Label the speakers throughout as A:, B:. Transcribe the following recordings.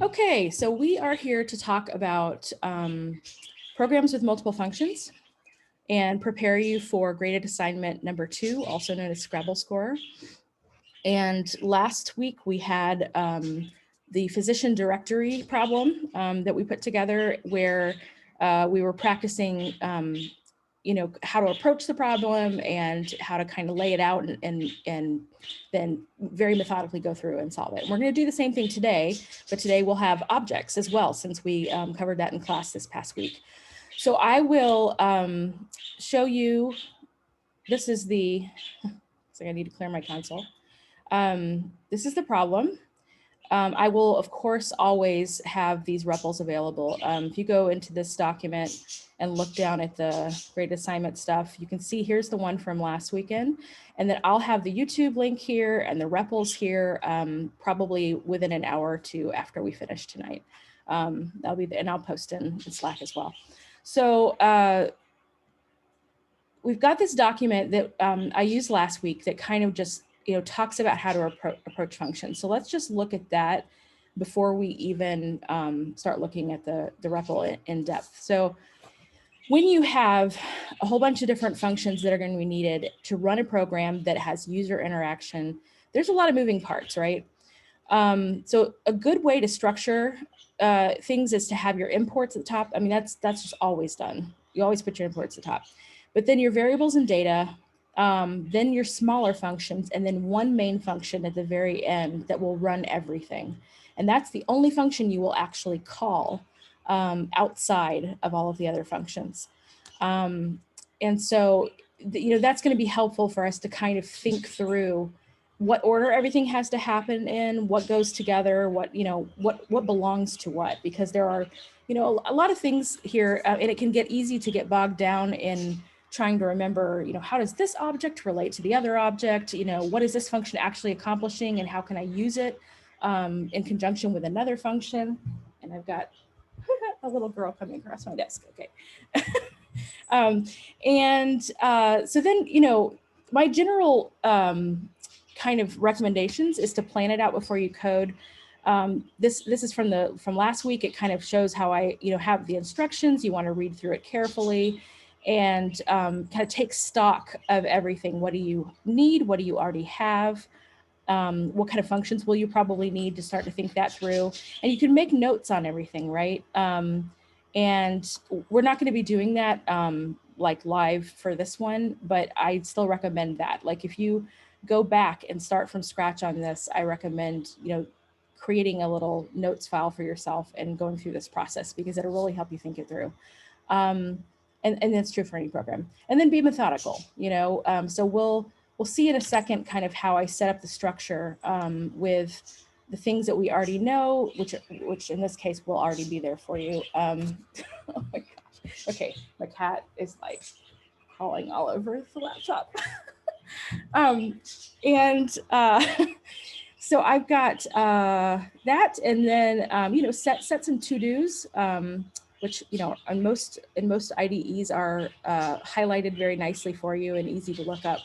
A: Okay, so we are here to talk about programs with multiple functions and prepare you for graded assignment number 2, also known as Scrabble Score. And last week we had the physician directory problem that we put together where we were practicing how to approach the problem and how to kind of lay it out and then very methodically go through and solve it. And we're going to do the same thing today, but today we'll have objects as well, since we covered that in class this past week. So I will show you, this is the, so I need to clear my console. This is the problem. I will, of course, always have these REPLs available. If you go into this document and look down at the graded assignment stuff, you can see here's the one from last weekend. And then I'll have the YouTube link here and the REPLs here probably within an hour or two after we finish tonight. That'll be and I'll post in Slack as well. So we've got this document that I used last week that kind of just talks about how to approach functions. So let's just look at that before we even start looking at the REPL in depth. So when you have a whole bunch of different functions that are going to be needed to run a program that has user interaction, there's a lot of moving parts, right? So a good way to structure things is to have your imports at the top. I mean, that's just always done. You always put your imports at the top. But then your variables and data, then your smaller functions, and then one main function at the very end that will run everything. And that's the only function you will actually call outside of all of the other functions. And so, that's going to be helpful for us to kind of think through what order everything has to happen in, what goes together, what belongs to what, because there are, a lot of things here, and it can get easy to get bogged down in trying to remember, how does this object relate to the other object? What is this function actually accomplishing and how can I use it in conjunction with another function? And I've got a little girl coming across my desk, okay. So then, my general kind of recommendations is to plan it out before you code. This is from last week. It kind of shows how I have the instructions. You want to read through it carefully and kind of take stock of everything. What do you need? What do you already have? What kind of functions will you probably need to start to think that through? And you can make notes on everything, right? And we're not going to be doing that like live for this one, but I still recommend that. Like if you go back and start from scratch on this, I recommend, creating a little notes file for yourself and going through this process because it'll really help you think it through. And that's true for any program. And then be methodical, so we'll see in a second kind of how I set up the structure with the things that we already know, which in this case will already be there for you. Oh my gosh. Okay, my cat is like crawling all over the laptop. So I've got that, and then set some to-dos, which in most IDEs are highlighted very nicely for you and easy to look up.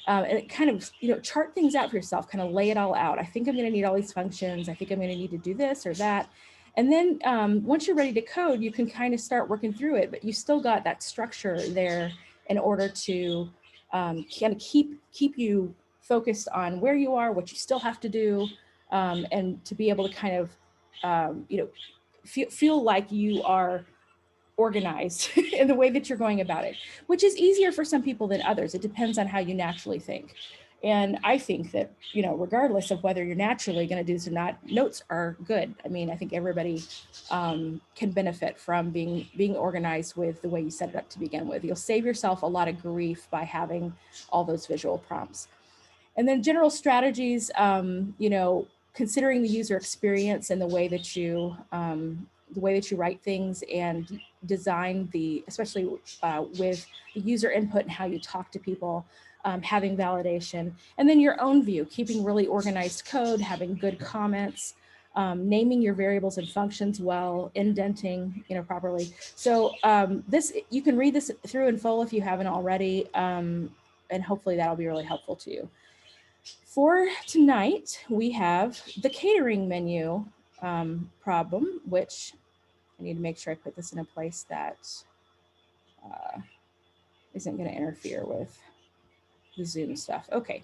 A: And it kind of chart things out for yourself, kind of lay it all out. I think I'm going to need all these functions. I think I'm going to need to do this or that. And then once you're ready to code, you can kind of start working through it, but you still got that structure there in order to kind of keep you focused on where you are, what you still have to do, and to be able to kind of, feel like you are organized in the way that you're going about it, which is easier for some people than others. It depends on how you naturally think. And I think that, regardless of whether you're naturally going to do this or not, notes are good. I mean, I think everybody can benefit from being organized with the way you set it up to begin with. You'll save yourself a lot of grief by having all those visual prompts. And then general strategies, considering the user experience and the way that you write things and design especially with the user input and how you talk to people, having validation, and then your own view, keeping really organized code, having good comments, naming your variables and functions well, indenting, properly. So you can read this through in full if you haven't already, and hopefully that'll be really helpful to you. For tonight, we have the catering menu problem, which I need to make sure I put this in a place that isn't going to interfere with the Zoom stuff. Okay.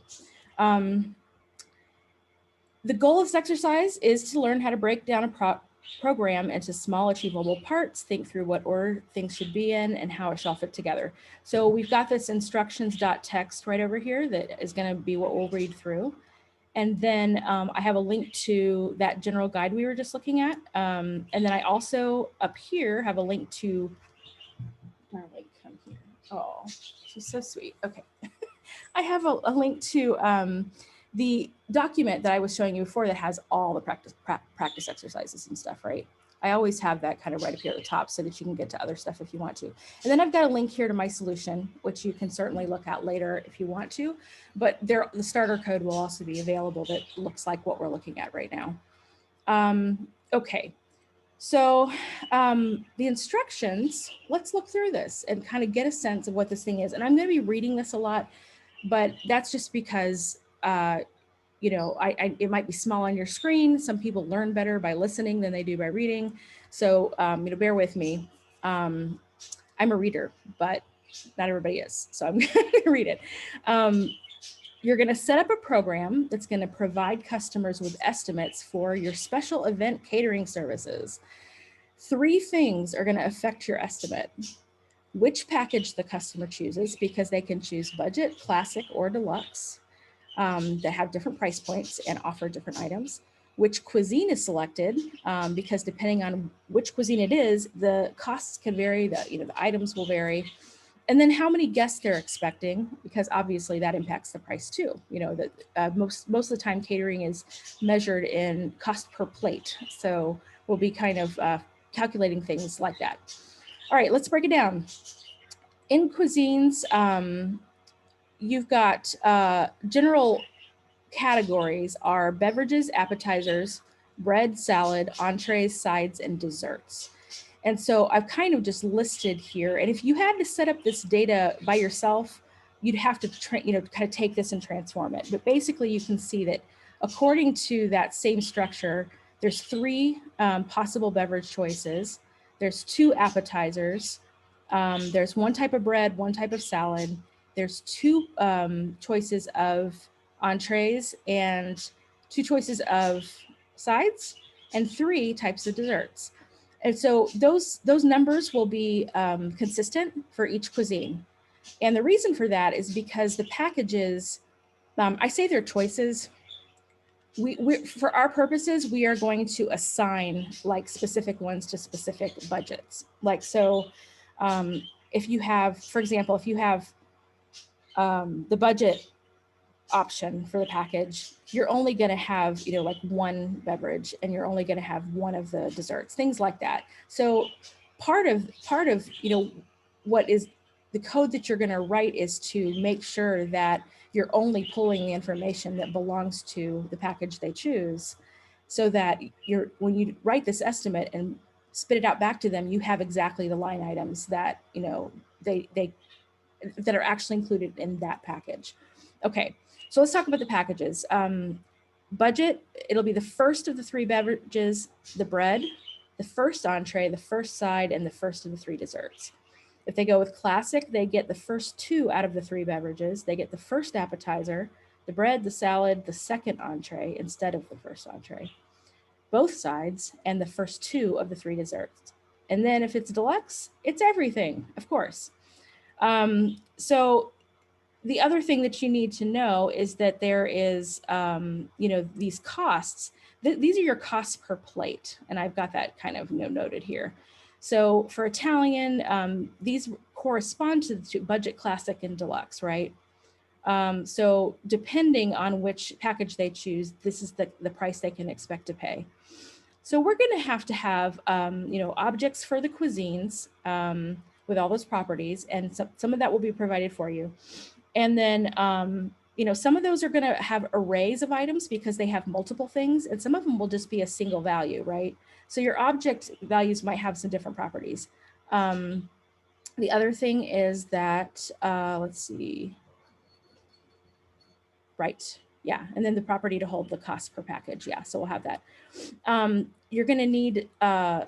A: The goal of this exercise is to learn how to break down a program into small achievable parts, think through what order things should be in and how it shall fit together. So we've got this instructions.txt right over here that is going to be what we'll read through. And then I have a link to that general guide we were just looking at. And then I also up here have a link to, darling, come here. Oh, she's so sweet. Okay. I have a link to the document that I was showing you before that has all the practice exercises and stuff, right? I always have that kind of right up here at the top so that you can get to other stuff if you want to. And then I've got a link here to my solution, which you can certainly look at later if you want to, but the starter code will also be available that looks like what we're looking at right now. Okay, so the instructions, let's look through this and kind of get a sense of what this thing is. And I'm going to be reading this a lot, but that's just because you know, it might be small on your screen. Some people learn better by listening than they do by reading. So, you know, bear with me. I'm a reader, but not everybody is. So I'm going to read it. You're going to set up a program that's going to provide customers with estimates for your special event catering services. 3 things are going to affect your estimate. Which package the customer chooses, because they can choose budget, classic, or deluxe. That have different price points and offer different items. Which cuisine is selected, because depending on which cuisine it is, the costs can vary, the items will vary. And then how many guests they're expecting, because obviously that impacts the price too. You know, that most of the time catering is measured in cost per plate. So we'll be kind of calculating things like that. All right, let's break it down. In Cuisines, you've got general categories are beverages, appetizers, bread, salad, entrees, sides, and desserts. And so I've kind of just listed here. And if you had to set up this data by yourself, you'd have to kind of take this and transform it. But basically you can see that according to that same structure, there's 3 possible beverage choices. There's 2 appetizers. There's 1 type of bread, 1 type of salad. There's 2 choices of entrees and 2 choices of sides and 3 types of desserts. And so those numbers will be consistent for each cuisine. And the reason for that is because the packages, I say they're choices. We for our purposes, we are going to assign like specific ones to specific budgets. Like, so if you have, for example, if you have the budget option for the package, you're only going to have, like 1 beverage, and you're only going to have 1 of the desserts, things like that. So part of what is the code that you're going to write is to make sure that you're only pulling the information that belongs to the package they choose, so that when you write this estimate and spit it out back to them, you have exactly the line items that that are actually included in that package. Okay, so let's talk about the packages. Budget, it'll be the first of the 3 beverages, the bread, the first entree, the first side, and the first of the 3 desserts. If they go with classic, they get the first 2 out of the 3 beverages. They get the first appetizer, the bread, the salad, the second entree instead of the first entree, both sides, and the first 2 of the 3 desserts. And then if it's deluxe, it's everything, of course. So the other thing that you need to know is that there is, these costs. These are your costs per plate, and I've got that kind of noted here. So for Italian, these correspond to budget, classic, and deluxe, right? So depending on which package they choose, this is the price they can expect to pay. So we're going to have objects for the cuisines with all those properties, and some of that will be provided for you. And then, some of those are going to have arrays of items because they have multiple things, and some of them will just be a single value, right? So your object values might have some different properties. The other thing is that, let's see. Right. Yeah, and then the property to hold the cost per package. Yeah, so we'll have that. You're going to need a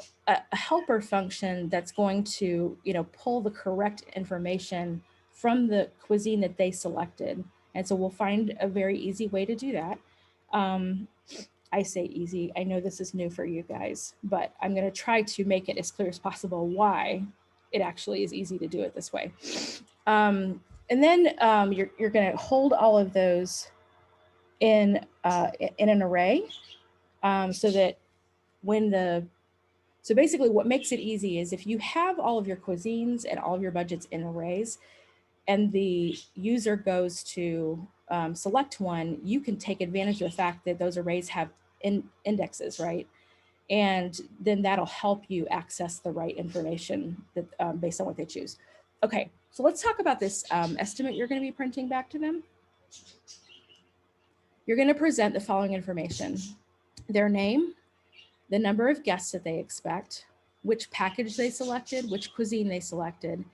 A: helper function that's going to, pull the correct information from the cuisine that they selected. And so we'll find a very easy way to do that. I say easy. I know this is new for you guys, but I'm going to try to make it as clear as possible why it actually is easy to do it this way. And then you're going to hold all of those in an array, so that so basically what makes it easy is if you have all of your cuisines and all of your budgets in arrays, and the user goes to select one, you can take advantage of the fact that those arrays have indexes, right? And then that'll help you access the right information that, based on what they choose. Okay, so let's talk about this estimate you're going to be printing back to them. You're going to present the following information: their name, the number of guests that they expect, which package they selected, which cuisine they selected,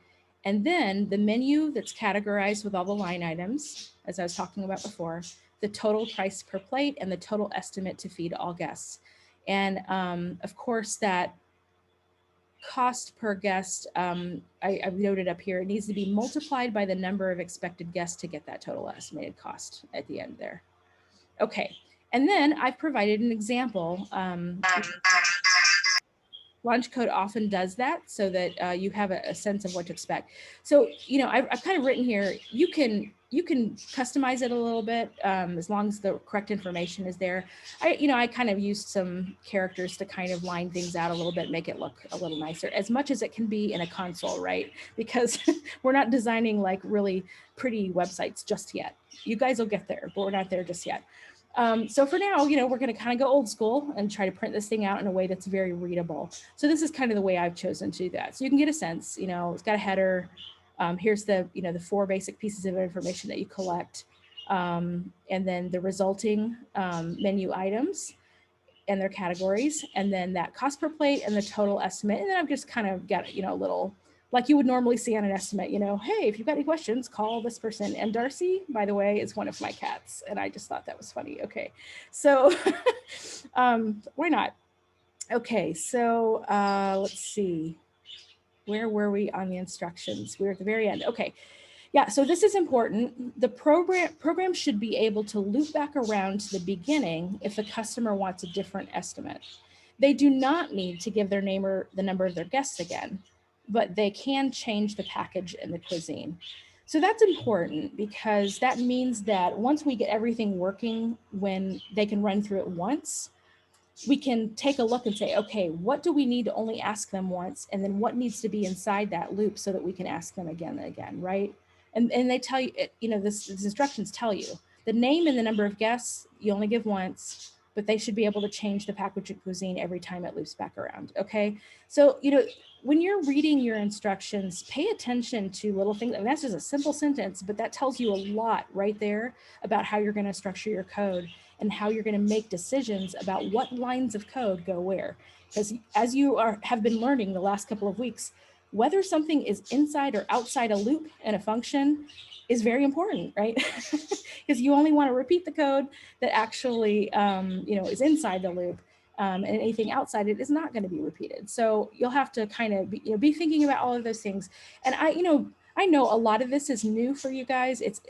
A: and then the menu that's categorized with all the line items, as I was talking about before, the total price per plate, and the total estimate to feed all guests. And of course, that cost per guest, I've noted up here, it needs to be multiplied by the number of expected guests to get that total estimated cost at the end there. Okay, and then I've provided an example. Launch code often does that so that you have a sense of what to expect. So, I've kind of written here, you can customize it a little bit as long as the correct information is there. I kind of used some characters to kind of line things out a little bit, make it look a little nicer, as much as it can be in a console, right? Because we're not designing like really pretty websites just yet. You guys will get there, but we're not there just yet. So for now, we're going to kind of go old school and try to print this thing out in a way that's very readable. So this is kind of the way I've chosen to do that. So you can get a sense, it's got a header. Here's the 4 basic pieces of information that you collect. And then the resulting menu items and their categories, and then that cost per plate and the total estimate. And then I've just kind of got, a little, like you would normally see on an estimate, hey, if you've got any questions, call this person. And Darcy, by the way, is one of my cats. And I just thought that was funny. Okay, so why not? Okay, so let's see. Where were we on the instructions? We were at the very end. Okay, yeah, so this is important. The program should be able to loop back around to the beginning if the customer wants a different estimate. They do not need to give their name or the number of their guests again, but they can change the package and the cuisine. So that's important because that means that once we get everything working, when they can run through it once, we can take a look and say, okay, what do we need to only ask them once? And then what needs to be inside that loop so that we can ask them again and again, right? And they tell you, these instructions tell you the name and the number of guests you only give once, but they should be able to change the package of cuisine every time it loops back around, okay? So, when you're reading your instructions, pay attention to little things. I mean, that's just a simple sentence, but that tells you a lot right there about how you're going to structure your code and how you're going to make decisions about what lines of code go where. Because as you have been learning the last couple of weeks, whether something is inside or outside a loop in a function is very important, right? Because you only want to repeat the code that actually, is inside the loop. And anything outside it is not going to be repeated. So you'll have to kind of be thinking about all of those things. And I know a lot of this is new for you guys. It's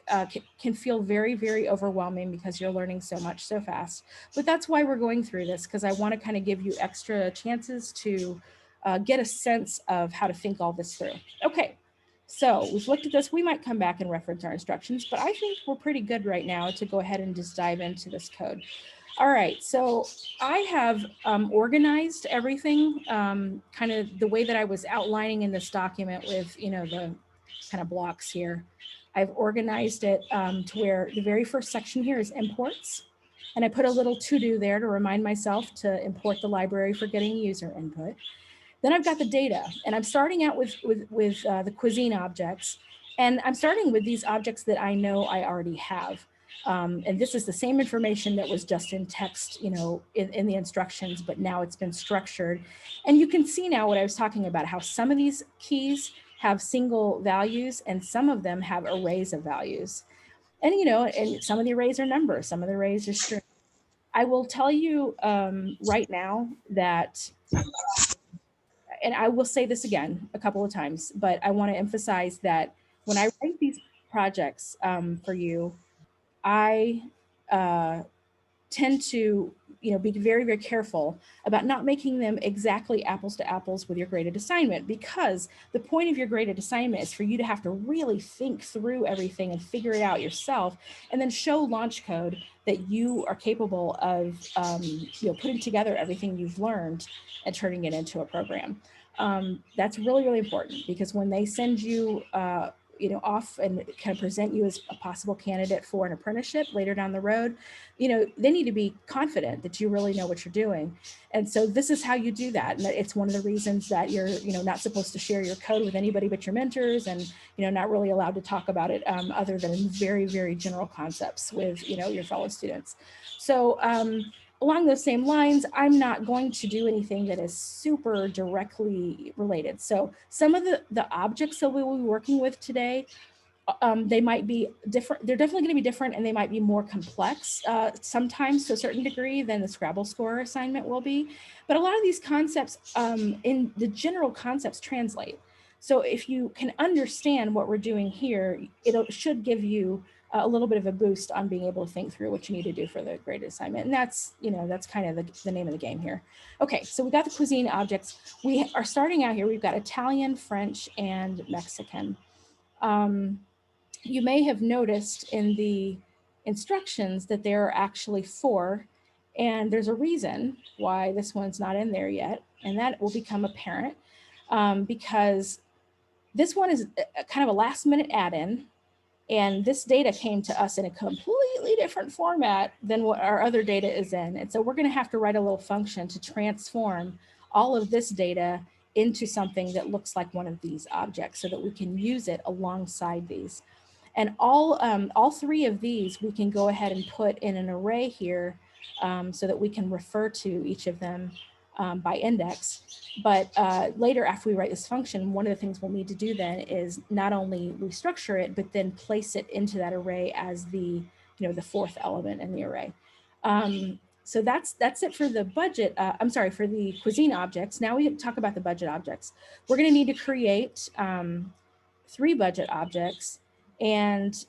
A: can feel very, very overwhelming because you're learning so much so fast. But that's why we're going through this, because I want to kind of give you extra chances to get a sense of how to think all this through. Okay, so we've looked at this. We might come back and reference our instructions, but I think we're pretty good right now to go ahead and just dive into this code. All right, so I have organized everything kind of the way that I was outlining in this document with, the kind of blocks here. I've organized it to where the very first section here is imports. And I put a little to-do there to remind myself to import the library for getting user input. Then I've got the data, and I'm starting out with the cuisine objects. And I'm starting with these objects that I know I already have. And this is the same information that was just in text, in the instructions, but now it's been structured. And you can see now what I was talking about, how some of these keys have single values and some of them have arrays of values. And, and some of the arrays are numbers, some of the arrays are string. I will tell you right now that, and I will say this again a couple of times, but I want to emphasize that when I write these projects for you, I tend to be very, very careful about not making them exactly apples to apples with your graded assignment, because the point of your graded assignment is for you to have to really think through everything and figure it out yourself, and then show launch code that you are capable of putting together everything you've learned and turning it into a program. That's really, really important, because when they send you off and kind of present you as a possible candidate for an apprenticeship later down the road, they need to be confident that you really know what you're doing. And so this is how you do that. And it's one of the reasons that you're, not supposed to share your code with anybody but your mentors, and, not really allowed to talk about it other than in very, very general concepts with, your fellow students. So along those same lines, I'm not going to do anything that is super directly related. So some of the objects that we will be working with today, they might be different. They're definitely going to be different, and they might be more complex sometimes to a certain degree than the Scrabble score assignment will be. But a lot of these concepts in the general concepts translate. So if you can understand what we're doing here, it should give you a little bit of a boost on being able to think through what you need to do for the graded assignment. And that's, that's kind of the name of the game here. Okay, so we got the cuisine objects. We are starting out here. We've got Italian, French, and Mexican. You may have noticed in the instructions that there are actually 4, and there's a reason why this one's not in there yet, and that will become apparent because this one is kind of a last minute add-in, and this data came to us in a completely different format than what our other data is in. And so we're going to have to write a little function to transform all of this data into something that looks like one of these objects so that we can use it alongside these. And all 3 of these we can go ahead and put in an array here so that we can refer to each of them by index. But later, after we write this function, one of the things we'll need to do then is not only restructure it, but then place it into that array as the, the 4th element in the array. So that's it for the budget. I'm sorry, for the cuisine objects. Now we talk about the budget objects. We're going to need to create 3 budget objects, and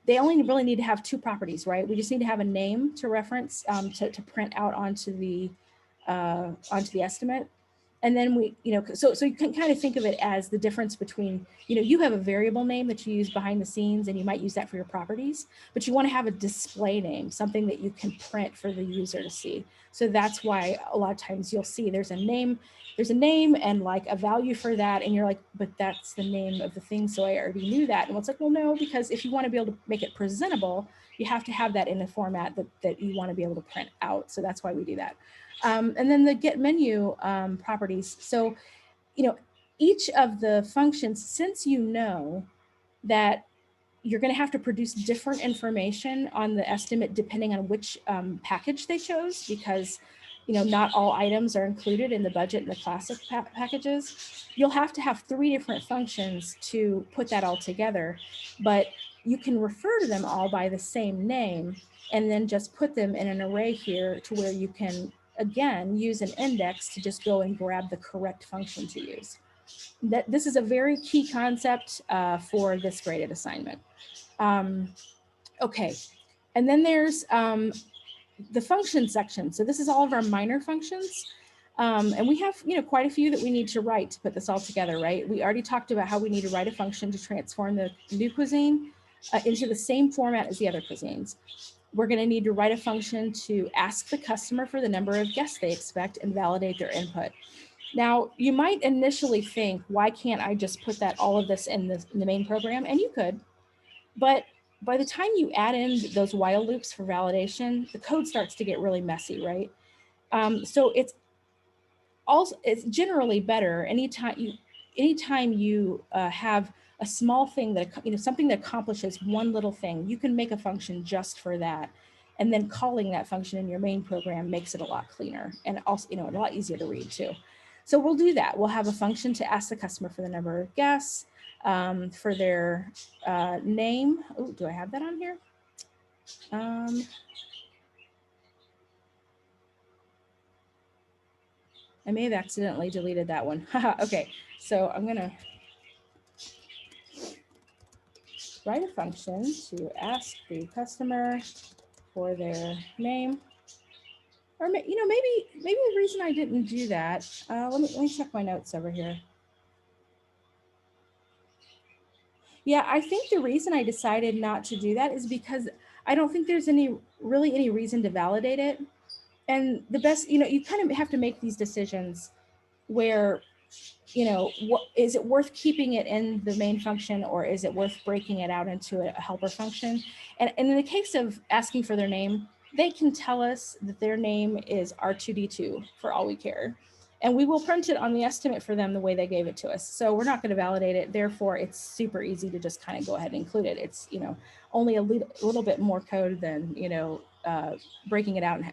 A: they only really need to have 2 properties, right? We just need to have a name to reference to print out onto the estimate. And then we, so you can kind of think of it as the difference between, you have a variable name that you use behind the scenes, and you might use that for your properties, but you want to have a display name, something that you can print for the user to see. So that's why a lot of times you'll see there's a name and like a value for that. And you're like, but that's the name of the thing. So I already knew that. And it's like, well, no, because if you want to be able to make it presentable, you have to have that in a format that you want to be able to print out. So that's why we do that. And then the get menu properties. So, each of the functions, since you know that you're going to have to produce different information on the estimate depending on which package they chose, because not all items are included in the budget and the classic packages. You'll have to have 3 different functions to put that all together, but you can refer to them all by the same name and then just put them in an array here to where you can, again, use an index to just go and grab the correct function to use. This is a very key concept for this graded assignment. Okay, and then there's the function section. So this is all of our minor functions. And we have, quite a few that we need to write to put this all together, right? We already talked about how we need to write a function to transform the new cuisine into the same format as the other cuisines. We're going to need to write a function to ask the customer for the number of guests they expect and validate their input. Now, you might initially think, why can't I just put all of this in the main program? And you could, but by the time you add in those while loops for validation, the code starts to get really messy, right? So it's generally better anytime you have a small thing that, something that accomplishes one little thing, you can make a function just for that. And then calling that function in your main program makes it a lot cleaner and also, a lot easier to read too. So we'll do that. We'll have a function to ask the customer for the number of guests. for their name. Oh, do I have that on here? I may have accidentally deleted that one. Okay, so I'm gonna write a function to ask the customer for their name. Or maybe the reason I didn't do that. Let me check my notes over here. Yeah, I think the reason I decided not to do that is because I don't think there's really any reason to validate it. And the best, you kind of have to make these decisions where, what is it worth keeping it in the main function, or is it worth breaking it out into a helper function? And in the case of asking for their name, they can tell us that their name is R2D2 for all we care. And we will print it on the estimate for them the way they gave it to us. So we're not going to validate it. Therefore, it's super easy to just kind of go ahead and include it. It's, only a little bit more code than, breaking it out. And,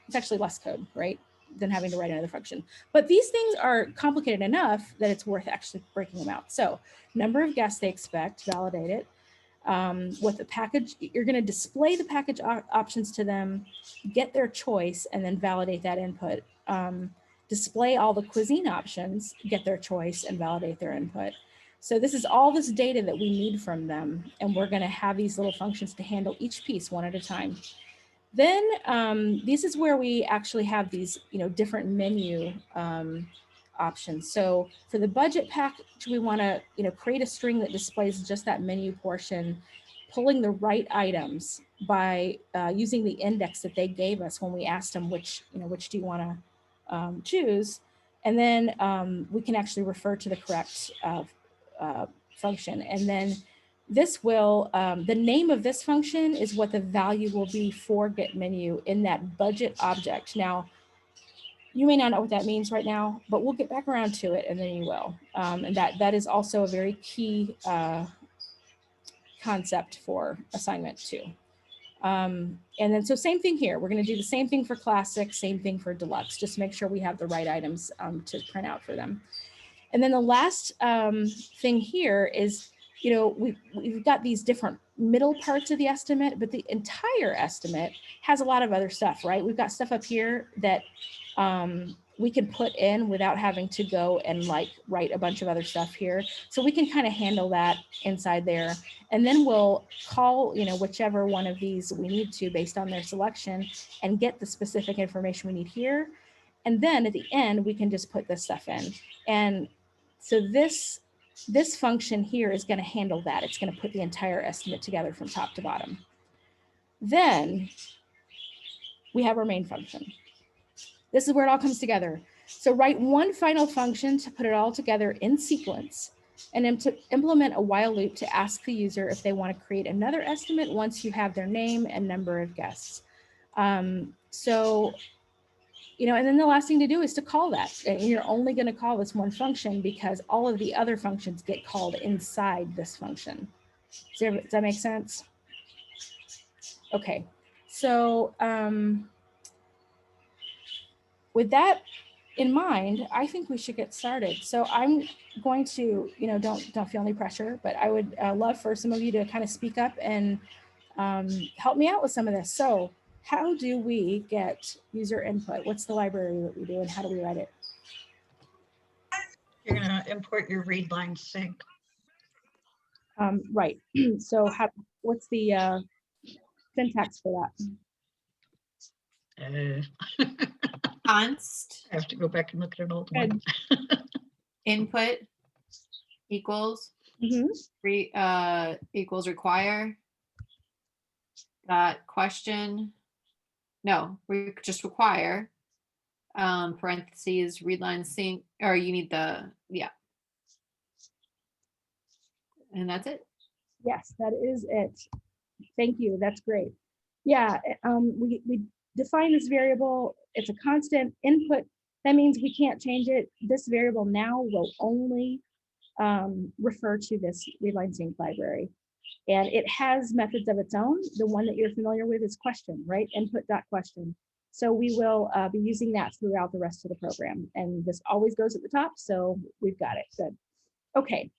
A: it's actually less code, right, than having to write another function. But these things are complicated enough that it's worth actually breaking them out. So number of guests they expect, validate it. With the package, you're going to display the package options to them, get their choice, and then validate that input. Display all the cuisine options, get their choice, and validate their input. So this is all this data that we need from them, and we're going to have these little functions to handle each piece one at a time. Then this is where we actually have these, different menu options. So for the budget package, we want to, create a string that displays just that menu portion, pulling the right items by using the index that they gave us when we asked them which do you want to choose, and then we can actually refer to the correct function. And then this will, the name of this function is what the value will be for get menu in that budget object. Now, you may not know what that means right now, but we'll get back around to it, and then you will. And that is also a very key concept for assignment 2. And then so same thing here. We're going to do the same thing for classic, same thing for deluxe. Just make sure we have the right items to print out for them. And then the last thing here is, we've got these different middle parts of the estimate, but the entire estimate has a lot of other stuff, right? We've got stuff up here that we can put in without having to go and write a bunch of other stuff here. So we can kind of handle that inside there. And then we'll call, whichever one of these we need to based on their selection and get the specific information we need here. And then at the end, we can just put this stuff in. And so this function here is going to handle that. It's going to put the entire estimate together from top to bottom. Then we have our main function. This is where it all comes together. So write one final function to put it all together in sequence, and then to implement a while loop to ask the user if they want to create another estimate once you have their name and number of guests. And then the last thing to do is to call that. And you're only going to call this one function because all of the other functions get called inside this function. Does that make sense? Okay, so with that in mind, I think we should get started. So I'm going to, don't feel any pressure, but I would love for some of you to kind of speak up and help me out with some of this. So how do we get user input? What's the library that we do, and how do we write it?
B: You're going to import your read line sync.
A: Right. So what's the syntax for
B: that?
C: Const.
B: I have to go back and look at an old one.
C: Input equals equals require dot question. No, we just require parentheses readline sync, or you need the and that's it.
A: Yes, that is it. Thank you. That's great. Yeah, we define this variable. It's a constant input. That means we can't change it. This variable now will only refer to this readline sync library. And it has methods of its own. The one that you're familiar with is question, right? Input.question. So we will be using that throughout the rest of the program. And this always goes at the top. So we've got it. Good. Okay.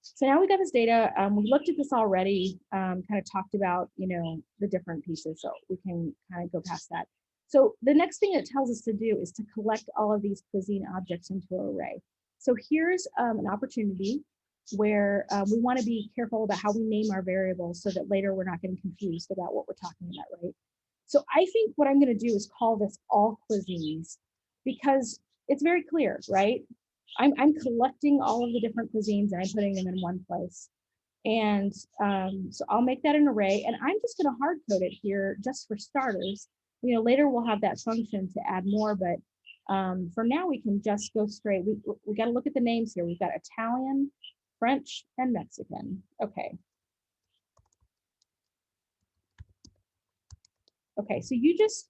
A: So now we got this data. We looked at this already, kind of talked about, the different pieces, so we can kind of go past that. So the next thing it tells us to do is to collect all of these cuisine objects into an array. So here's an opportunity where we want to be careful about how we name our variables so that later we're not getting confused about what we're talking about, right? So I think what I'm going to do is call this all cuisines because it's very clear, right? I'm collecting all of the different cuisines and I'm putting them in one place. And so I'll make that an array, and I'm just going to hard code it here just for starters. Later we'll have that function to add more, but for now we can just go straight. We got to look at the names here. We've got Italian, French, and Mexican. Okay. Okay, so you just,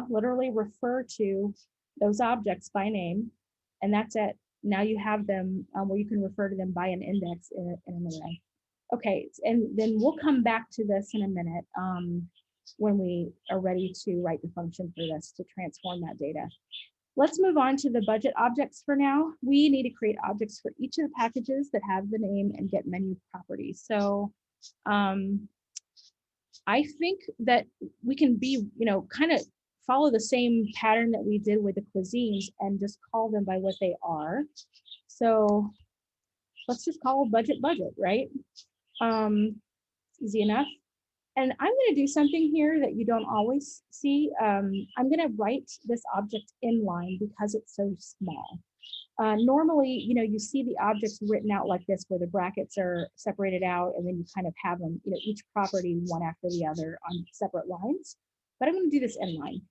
A: literally refer to those objects by name, and that's it. Now you have them where you can refer to them by an index in an array. Okay, and then we'll come back to this in a minute when we are ready to write the function for this to transform that data. Let's move on to the budget objects for now. We need to create objects for each of the packages that have the name and get menu properties. So I think that we can be, kind of follow the same pattern that we did with the cuisines and just call them by what they are. So let's just call budget, right? Easy enough. And I'm going to do something here that you don't always see. I'm going to write this object inline because it's so small. Normally, you see the objects written out like this, where the brackets are separated out, and then you kind of have them, each property one after the other on separate lines. But I'm going to do this inline.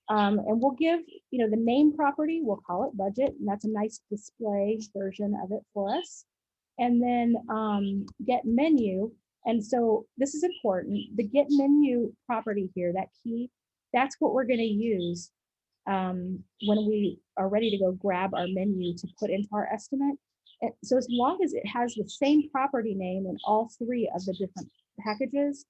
A: And we'll give, the name property, we'll call it budget, and that's a nice display version of it for us. And then get menu. And so this is important. The get menu property here, that key, that's what we're going to use when we are ready to go grab our menu to put into our estimate. And so as long as it has the same property name in all three of the different packages,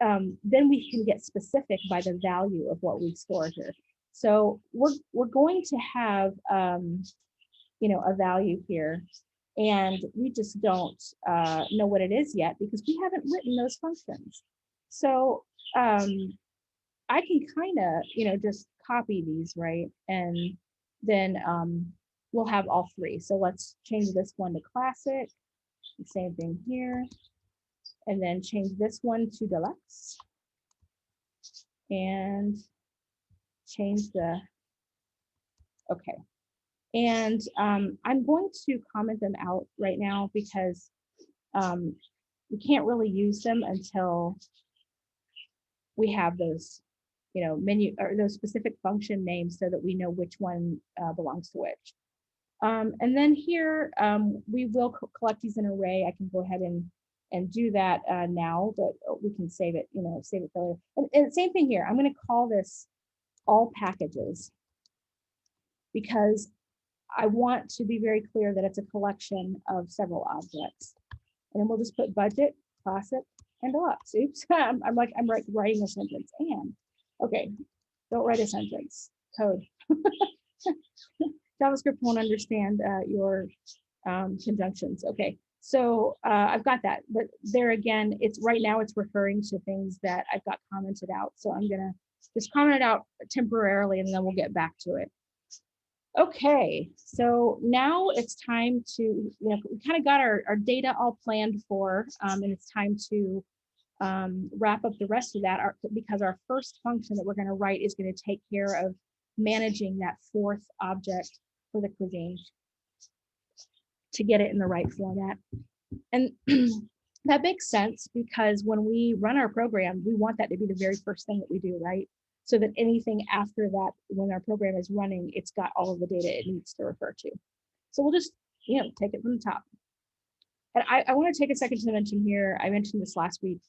A: then we can get specific by the value of what we store here. So we're going to have a value here, and we just don't know what it is yet because we haven't written those functions. So I can kind of, just copy these, right? And then we'll have all three. So let's change this one to classic. The same thing here. And then change this one to deluxe. And change okay. And I'm going to comment them out right now because we can't really use them until we have those, menu or those specific function names so that we know which one belongs to which. And then here, we will collect these in an array. I can go ahead and do that now, but we can save it, save it for later. And same thing here. I'm going to call this all packages because I want to be very clear that it's a collection of several objects. And then we'll just put budget, classic, and deluxe. Oops, I'm writing a sentence. And okay, don't write a sentence. Code. JavaScript won't understand your conjunctions. Okay, so I've got that. But there again, it's right now it's referring to things that I've got commented out. So I'm gonna just comment it out temporarily, and then we'll get back to it. Okay, so now it's time to, we kind of got our data all planned for, and it's time to wrap up the rest of that because our first function that we're going to write is going to take care of managing that fourth object for the cuisine to get it in the right format. And that makes sense because when we run our program, we want that to be the very first thing that we do, right? So that anything after that, when our program is running, it's got all of the data it needs to refer to. So we'll just, take it from the top. And I want to take a second to mention here, I mentioned this last week.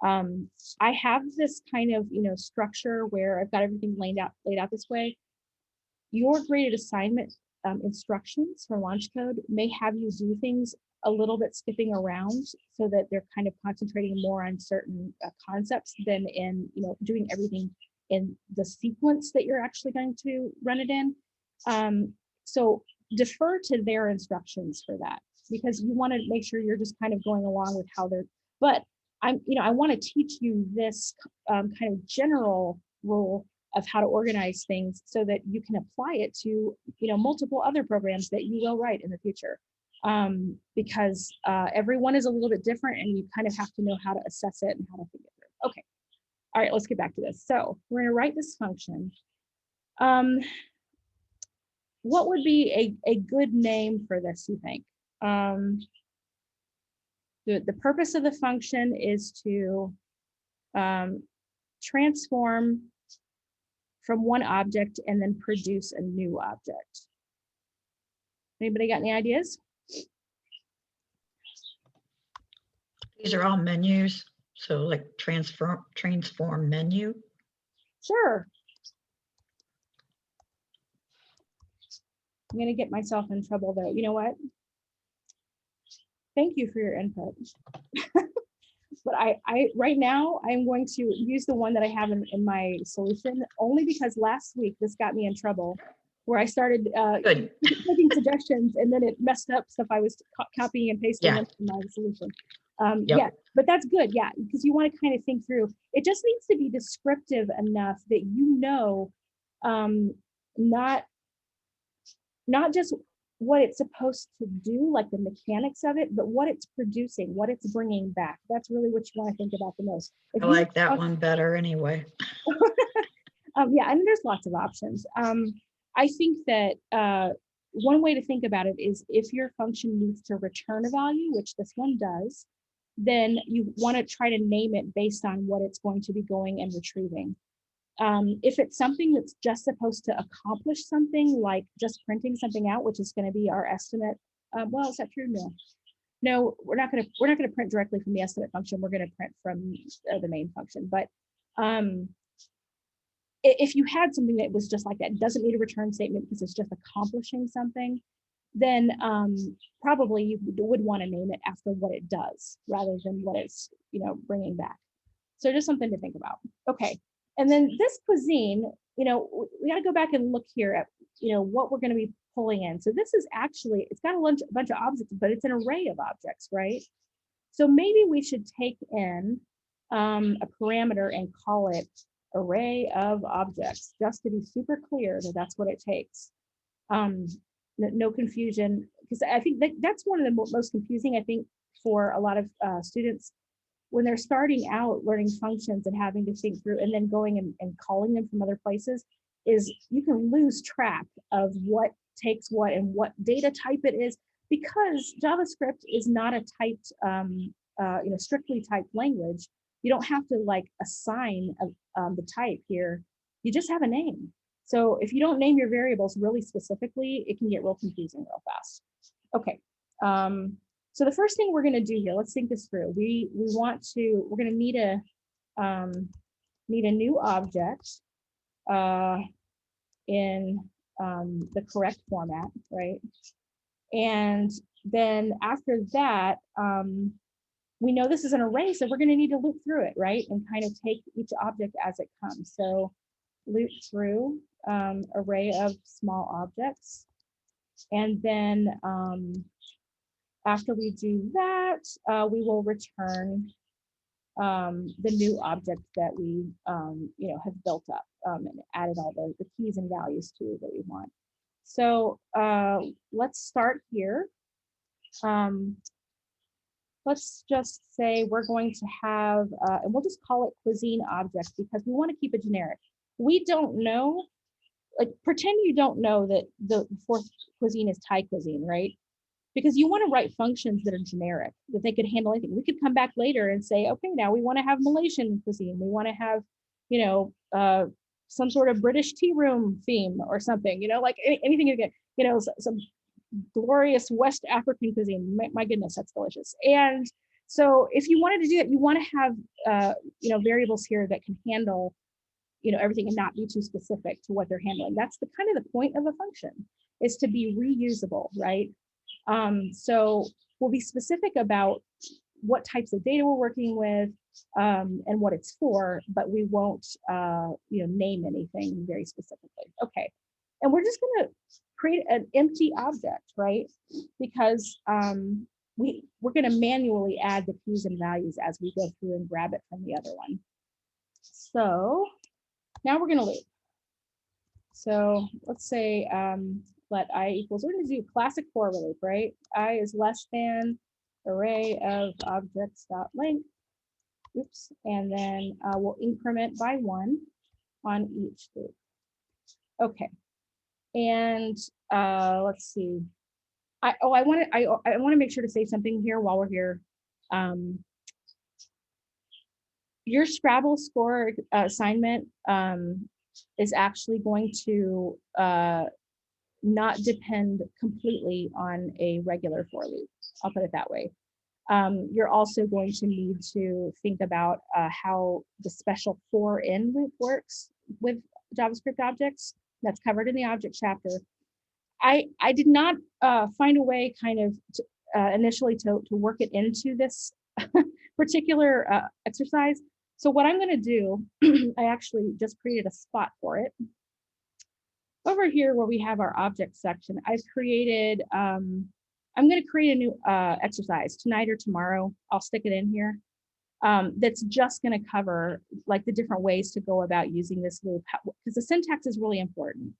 A: I have this kind of, structure where I've got everything laid out this way. Your graded assignment instructions for launch code may have you do things a little bit skipping around so that they're kind of concentrating more on certain concepts than in, doing everything in the sequence that you're actually going to run it in. So defer to their instructions for that. because you want to make sure you're just kind of going along with how they're, but I want to teach you this kind of general rule of how to organize things so that you can apply it to, multiple other programs that you will write in the future. Because everyone is a little bit different and you kind of have to know how to assess it and how to think it through. Okay. All right, let's get back to this. So we're going to write this function. What would be a good name for this, you think? The purpose of the function is to transform from one object and then produce a new object. Anybody got any ideas?
B: These are all menus. So like transform menu.
A: Sure. I'm gonna get myself in trouble though. You know what? Thank you for your input. But I right now I'm going to use the one that I have in my solution, only because last week this got me in trouble where I started taking suggestions and then it messed up stuff I was copying and pasting into my solution. Yeah, but that's good. Yeah, because you want to kind of think through. It just needs to be descriptive enough that not just what it's supposed to do, like the mechanics of it, but what it's producing, what it's bringing back. That's really what you want to think about the most.
B: I like that one better anyway.
A: Yeah, and there's lots of options. I think that one way to think about it is if your function needs to return a value, which this one does, then you want to try to name it based on what it's going to be going and retrieving. If it's something that's just supposed to accomplish something, like just printing something out, which is going to be our estimate. Well, is that true? No, we're not going to print directly from the estimate function. We're going to print from the main function. But if you had something that was just like that, doesn't need a return statement because it's just accomplishing something, then probably you would want to name it after what it does rather than what it's bringing back. So just something to think about. Okay. And then this cuisine, we got to go back and look here at, what we're going to be pulling in. So this is actually, it's got a bunch of objects, but it's an array of objects, right? So maybe we should take in a parameter and call it array of objects, just to be super clear that that's what it takes. No confusion, because I think that's one of the most confusing, I think, for a lot of students when they're starting out learning functions and having to think through and then going and calling them from other places, is you can lose track of what takes what and what data type it is, because JavaScript is not a typed, strictly typed language. You don't have to like assign the type here. You just have a name. So if you don't name your variables really specifically, it can get real confusing real fast. Okay. So the first thing we're going to do here, let's think this through. We're going to need a new object in the correct format, right? And then after that, we know this is an array, so we're going to need to loop through it, right? And kind of take each object as it comes. So loop through array of small objects. And then after we do that, we will return the new object that we have built up and added all the keys and values to that we want. So let's start here. Let's just say we're going to have, and we'll just call it Cuisine Objects because we want to keep it generic. We don't know, like pretend you don't know that the fourth cuisine is Thai cuisine, right? Because you want to write functions that are generic, that they could handle anything. We could come back later and say, okay, now we want to have Malaysian cuisine. We want to have, some sort of British tea room theme or something, like anything you get, some glorious West African cuisine. My goodness, that's delicious. And so if you wanted to do that, you want to have, variables here that can handle, everything and not be too specific to what they're handling. That's the kind of the point of a function, is to be reusable, right? So we'll be specific about what types of data we're working with and what it's for, but we won't, name anything very specifically. Okay, and we're just going to create an empty object, right? Because we're going to manually add the keys and values as we go through and grab it from the other one. So now we're going to loop. So let's say let I equals, we're going to do classic for loop, right? I is less than array of objects dot length. Oops, and then we'll increment by 1 on each loop. Okay, and let's see. I want to make sure to say something here while we're here. Your Scrabble score assignment is actually going to not depend completely on a regular for loop. I'll put it that way. You're also going to need to think about how the special for in loop works with JavaScript objects. That's covered in the object chapter. I did not find a way kind of initially to work it into this particular exercise. So what I'm going to do, I actually just created a spot for it. Over here where we have our object section, I've created, I'm going to create a new exercise tonight or tomorrow. I'll stick it in here. That's just going to cover like the different ways to go about using this loop, because the syntax is really important.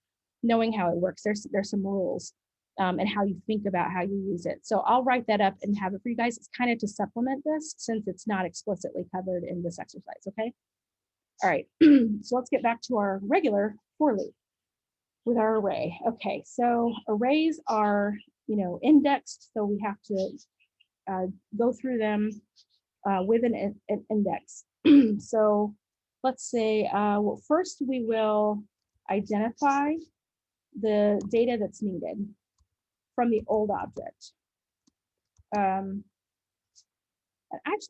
A: Knowing how it works, there's some rules and how you think about how you use it. So I'll write that up and have it for you guys. It's kind of to supplement this since it's not explicitly covered in this exercise, okay? All right, so let's get back to our regular for loop with our array. Okay, so arrays are, indexed, so we have to go through them with an index. So let's say, well, first we will identify the data that's needed from the old object. Actually,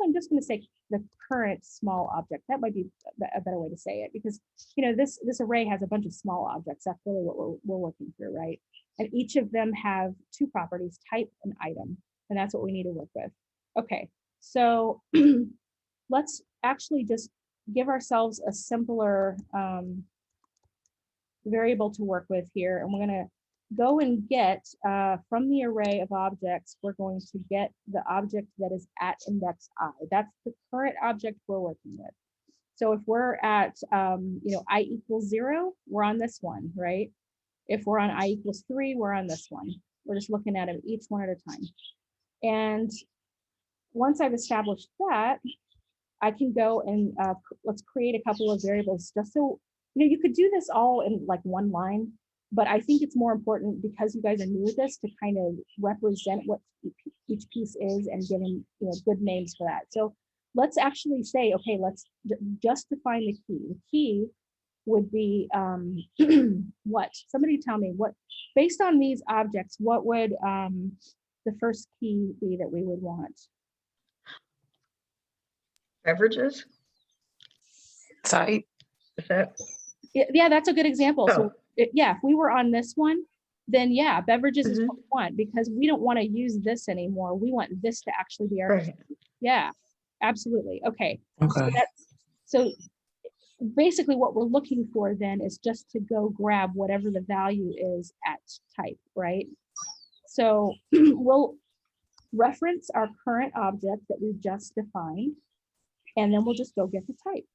A: I'm just going to say the current small object. That might be a better way to say it, because this array has a bunch of small objects. That's really what we're working through, right? And each of them have 2 properties, type and item, and that's what we need to work with. Okay, so let's actually just give ourselves a simpler variable to work with here, and we're going to go and get from the array of objects, we're going to get the object that is at index I. That's the current object we're working with. So if we're at I equals 0, we're on this one, right? If we're on I equals 3, we're on this one. We're just looking at them each one at a time. And once I've established that, I can go and let's create a couple of variables just so, you could do this all in like one line, but I think it's more important because you guys are new at this to kind of represent what each piece is and give them good names for that. So let's actually say, okay, let's just define the key. The key would be what? Somebody tell me what, based on these objects, what would the first key be that we would want?
B: Beverages?
D: Site.
B: Is that?
A: Yeah, that's a good example.
B: Oh.
A: So yeah, if we were on this one, then yeah, beverages is
B: Mhm.
A: what we want, because we don't want to use this anymore. We want this to actually be our,
B: Right.
A: yeah, absolutely. Okay.
D: Okay.
A: So basically what we're looking for then is just to go grab whatever the value is at type, right? So we'll reference our current object that we've just defined, and then we'll just go get the type.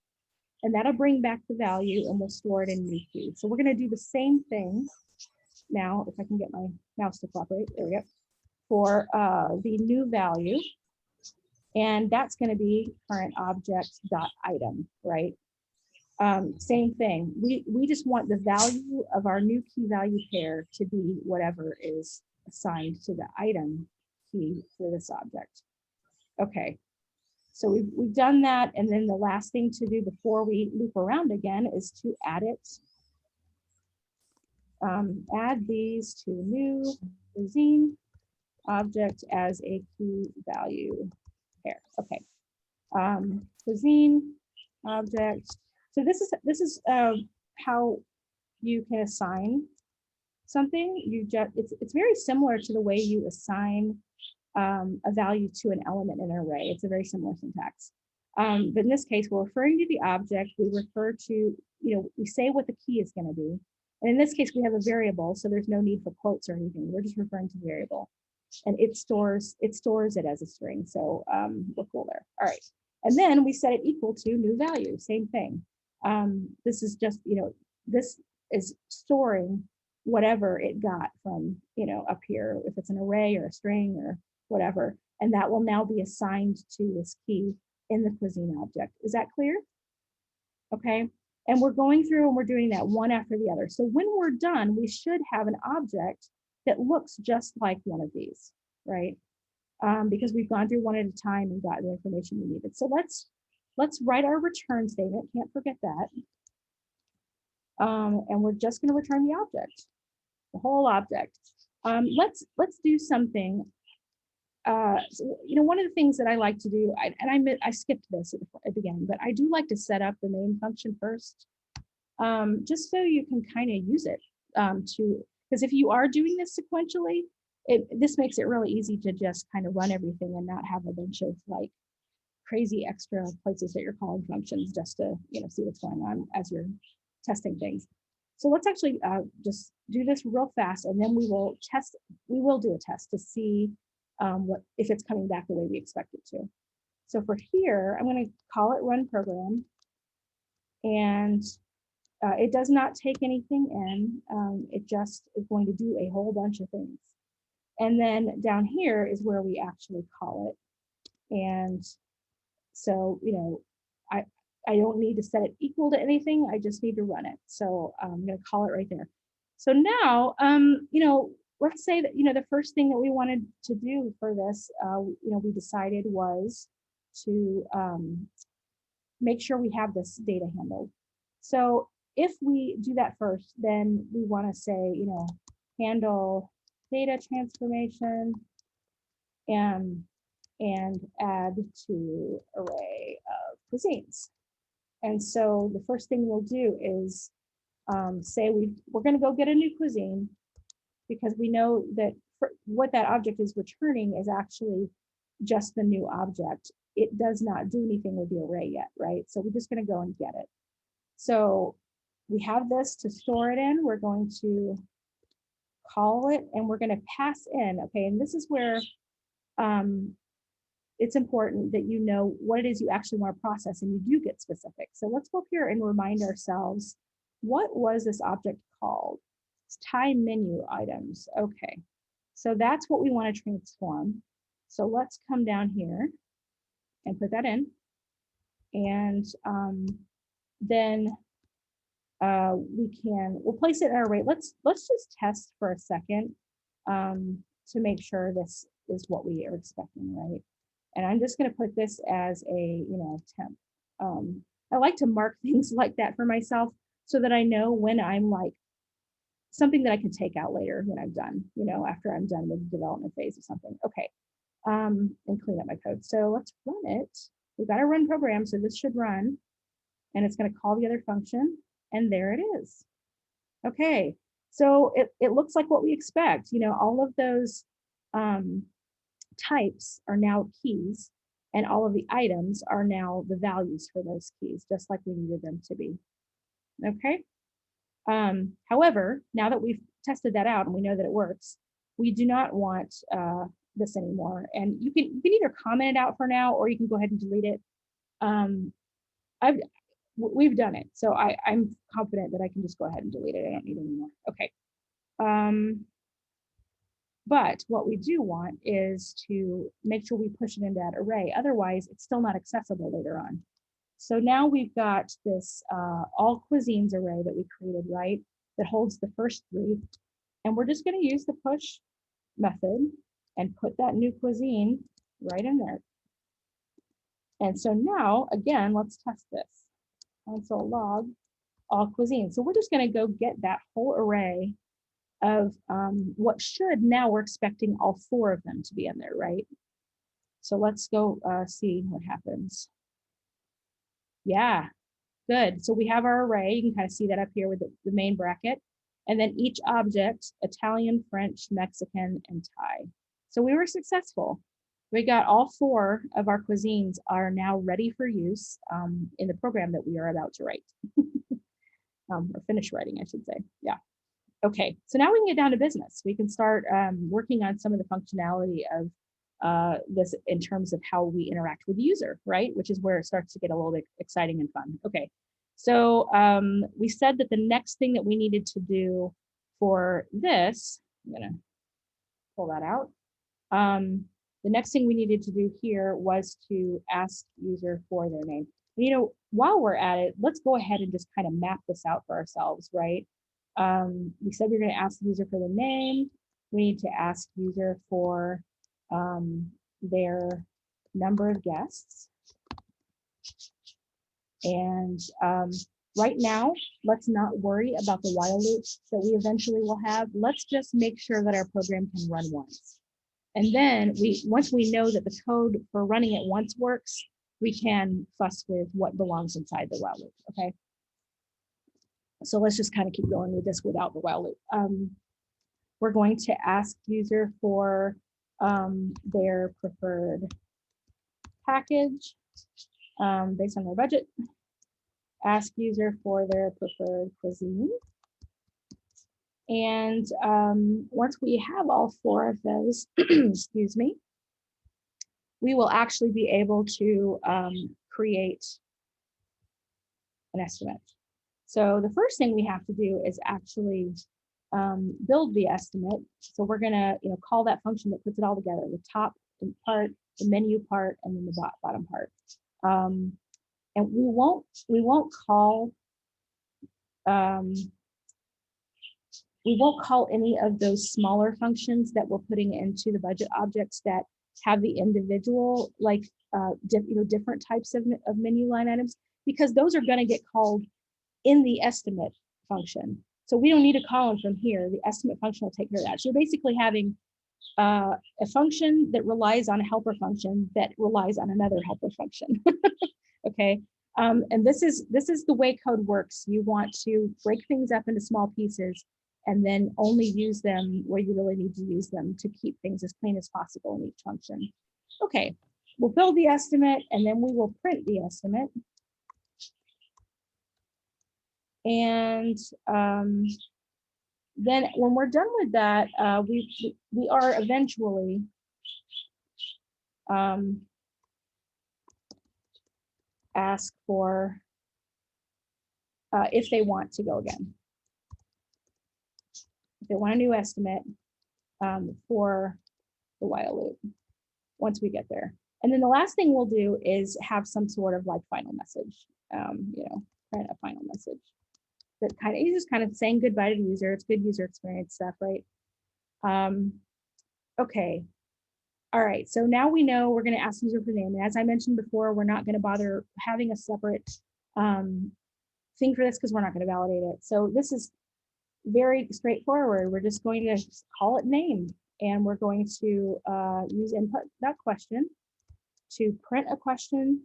A: And that'll bring back the value and we'll store it in new key. So we're going to do the same thing now, if I can get my mouse to cooperate, there we go, for the new value. And that's going to be current object dot item, right? Same thing. We just want the value of our new key value pair to be whatever is assigned to the item key for this object. Okay. So we've done that, and then the last thing to do before we loop around again is to add it. Add these to new cuisine object as a key value pair. Okay. Cuisine object. So this is how you can assign something. It's very similar to the way you assign a value to an element in an array. It's a very similar syntax. But in this case, we're referring to the object. We refer to, we say what the key is going to be. And in this case, we have a variable, so there's no need for quotes or anything. We're just referring to the variable. And it stores it as a string. So we're cool there. All right. And then we set it equal to new value, same thing. This is just, this is storing whatever it got from, up here, if it's an array or a string or whatever, and that will now be assigned to this key in the cuisine object. Is that clear? Okay. And we're going through and we're doing that one after the other. So when we're done, we should have an object that looks just like one of these, right? Because we've gone through one at a time and got the information we needed. So let's write our return statement. Can't forget that. And we're just going to return the object, the whole object. Let's do something. So, one of the things that I like to do, I skipped this at the beginning, but I do like to set up the main function first, just so you can kind of use it because if you are doing this sequentially, this makes it really easy to just kind of run everything and not have a bunch of like crazy extra places that you're calling functions just to see what's going on as you're testing things. So let's actually just do this real fast, and then we will do a test to see if it's coming back the way we expect it to. So for here, I'm going to call it run program, and it does not take anything in. It just is going to do a whole bunch of things. And then down here is where we actually call it. And so, I don't need to set it equal to anything. I just need to run it. So I'm going to call it right there. So now, let's say that, the first thing that we wanted to do for this, we decided was to make sure we have this data handled. So if we do that first, then we want to say, handle data transformation and add to array of cuisines. And so the first thing we'll do is say we're going to go get a new cuisine, because we know that what that object is returning is actually just the new object. It does not do anything with the array yet, right? So we're just going to go and get it. So we have this to store it in. We're going to call it, and we're going to pass in. Okay, and this is where it's important that you know what it is you actually want to process, and you do get specific. So let's go up here and remind ourselves, what was this object called? It's time menu items. Okay, so that's what we want to transform. So let's come down here and put that in, and then we'll place it in our array. Let's just test for a second to make sure this is what we are expecting, right? And I'm just going to put this as a temp. I like to mark things like that for myself so that I know when I'm like something that I can take out later when I'm done, after I'm done with the development phase or something. Okay, and clean up my code. So let's run it. We've got a run program, so this should run, and it's going to call the other function, and there it is. Okay, so it looks like what we expect. All of those types are now keys, and all of the items are now the values for those keys, just like we needed them to be. Okay. However, now that we've tested that out and we know that it works, we do not want this anymore. And you can either comment it out for now, or you can go ahead and delete it. We've done it, so I'm confident that I can just go ahead and delete it. I don't need it anymore. Okay. But what we do want is to make sure we push it into that array. Otherwise, it's still not accessible later on. So now we've got this all cuisines array that we created, right? That holds the first three. And we're just going to use the push method and put that new cuisine right in there. And so now, again, let's test this. Console log all cuisines. So we're just going to go get that whole array of what should, now we're expecting all four of them to be in there, right? So let's go see what happens. Yeah, good. So we have our array. You can kind of see that up here with the main bracket. And then each object, Italian, French, Mexican, and Thai. So we were successful. We got all four of our cuisines are now ready for use in the program that we are about to write. or finish writing, I should say. Yeah. Okay, so now we can get down to business. We can start working on some of the functionality of this in terms of how we interact with the user, right? Which is where it starts to get a little bit exciting and fun. Okay, so we said that the next thing that we needed to do for this, I'm gonna pull that out. The next thing we needed to do here was to ask user for their name. And, you know, while we're at it, let's go ahead and just kind of map this out for ourselves, right? We said we're going to ask the user for the name. We need to ask user for their number of guests. And right now, let's not worry about the while loop that we eventually will have. Let's just make sure that our program can run once. And then once we know that the code for running it once works, we can fuss with what belongs inside the while loop, okay? So let's just kind of keep going with this without the while loop. We're going to ask user for their preferred package based on their budget. Ask user for their preferred cuisine. And once we have all 4 of those, excuse me, we will actually be able to create an estimate. So the first thing we have to do is actually build the estimate. So we're gonna, call that function that puts it all together: the top part, the menu part, and then the bottom part. And we won't call any of those smaller functions that we're putting into the budget objects that have the individual, like different types of menu line items, because those are going to get called in the estimate function. So we don't need to call them from here. The estimate function will take care of that. So you're basically having a function that relies on a helper function that relies on another helper function. Okay. And this is the way code works. You want to break things up into small pieces and then only use them where you really need to use them to keep things as clean as possible in each function. Okay, we'll build the estimate and then we will print the estimate. And then when we're done with that, we are eventually ask for if they want to go again. If they want a new estimate for the while loop, once we get there. And then the last thing we'll do is have some sort of like final message, print a final message that is just kind of saying goodbye to the user. It's good user experience stuff, right? Okay. All right, so now we know we're going to ask user for name. And as I mentioned before, we're not going to bother having a separate thing for this because we're not going to validate it. So this is very straightforward. We're just going to call it name, and we're going to use input.question to print a question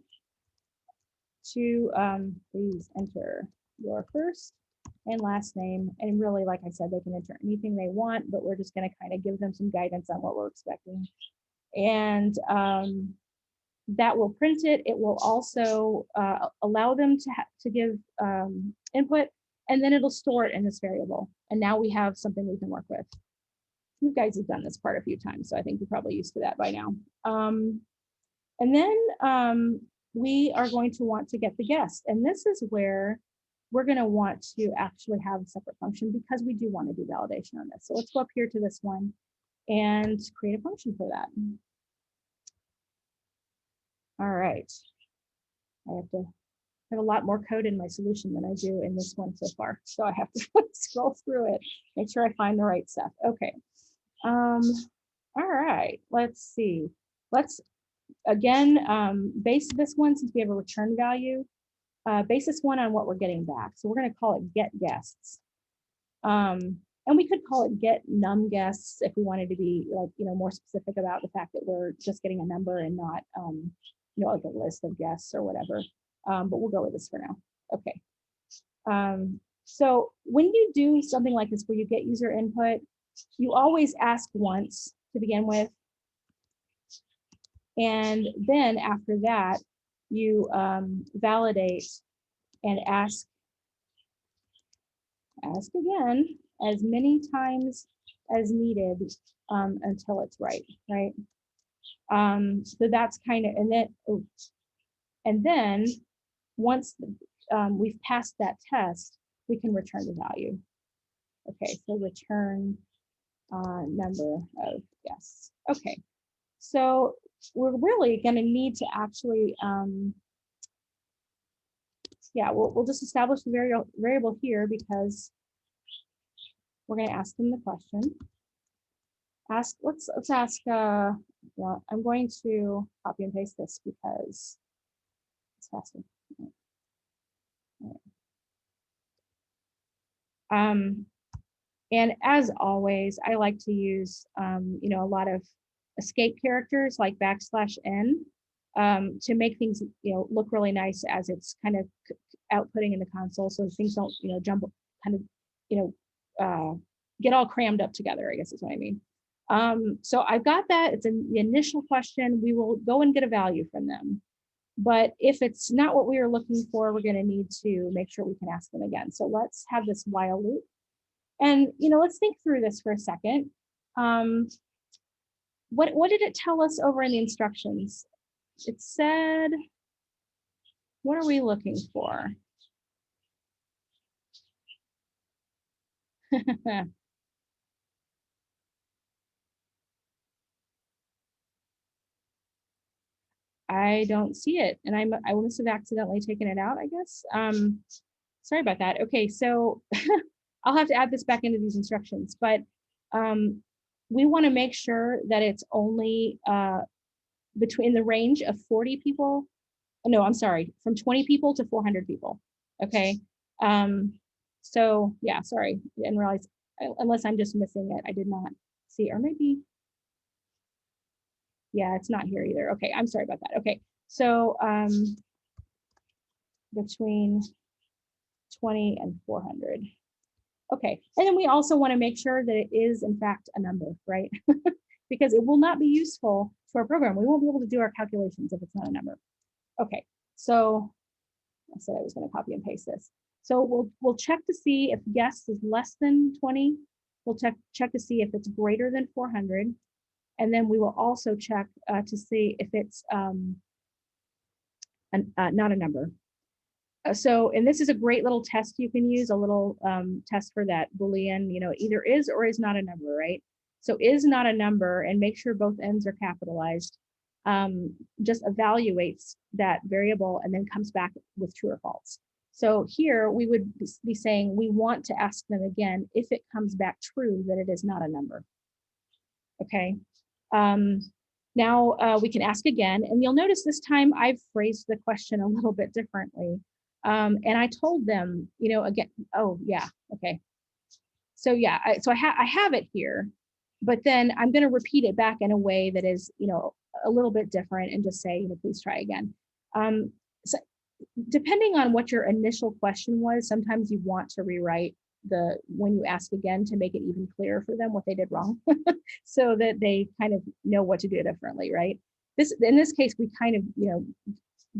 A: to please enter your first and last name. And really, like I said, they can enter anything they want, but we're just going to kind of give them some guidance on what we're expecting. And that will print it. It will also allow them to give input, and then it'll store it in this variable. And now we have something we can work with. You guys have done this part a few times, so I think you're probably used to that by now. And then we are going to want to get the guest. And this is where we're going to want to actually have a separate function because we do want to do validation on this. So let's go up here to this one and create a function for that. All right. I have a lot more code in my solution than I do in this one so far. So I have to scroll through it, make sure I find the right stuff. Okay. All right, let's see. Let's again base this one, since we have a return value, base this one on what we're getting back. So we're going to call it get guests. And we could call it get num guests if we wanted to be more specific about the fact that we're just getting a number and not like a list of guests or whatever. But we'll go with this for now. Okay. So when you do something like this where you get user input, you always ask once to begin with. And then after that, you validate and ask ask again as many times as needed until it's right, right? So that's kind of, and then once we've passed that test, we can return the value. Okay, so return number of guests. Okay, so we're really going to need to actually, yeah, we'll just establish the variable here because we're going to ask them the question. Let's ask, yeah, I'm going to copy and paste this because it's faster. And as always, I like to use, you know, a lot of escape characters like \n to make things, you know, look really nice as it's kind of outputting in the console, so things don't, you know, jump, kind of, you know, get all crammed up together, I guess is what I mean. So I've got that. It's the initial question. We will go and get a value from them. But if it's not what we are looking for, we're going to need to make sure we can ask them again. So let's have this while loop. And, you know, let's think through this for a second. What did it tell us over in the instructions? It said, what are we looking for? I don't see it, and I must have accidentally taken it out, I guess. Sorry about that. Okay, so I'll have to add this back into these instructions, but we want to make sure that it's only between the range of 40 people. No, I'm sorry, from 20 people to 400 people. Okay. So yeah, sorry, I didn't realize, unless I'm just missing it. I did not see, or maybe, yeah, it's not here either. Okay, I'm sorry about that. Okay, so between 20 and 400. Okay, and then we also want to make sure that it is in fact a number, right? Because it will not be useful to our program. We won't be able to do our calculations if it's not a number. Okay, so I said I was going to copy and paste this. So we'll check to see if guests is less than 20. We'll check to see if it's greater than 400. And then we will also check to see if it's not a number. So, and this is a great little test you can use, a little test for that Boolean, you know, either is or is not a number, right? So is not a number, and make sure both ends are capitalized, just evaluates that variable and then comes back with true or false. So here we would be saying we want to ask them again if it comes back true that it is not a number. Okay. Now we can ask again, and you'll notice this time I've phrased the question a little bit differently. And I told them, you know, again, oh yeah, okay. So yeah, I have it here, but then I'm going to repeat it back in a way that is, you know, a little bit different and just say, you know, please try again. So depending on what your initial question was, sometimes you want to rewrite when you ask again to make it even clearer for them what they did wrong, so that they kind of know what to do differently, right? In this case, we kind of, you know,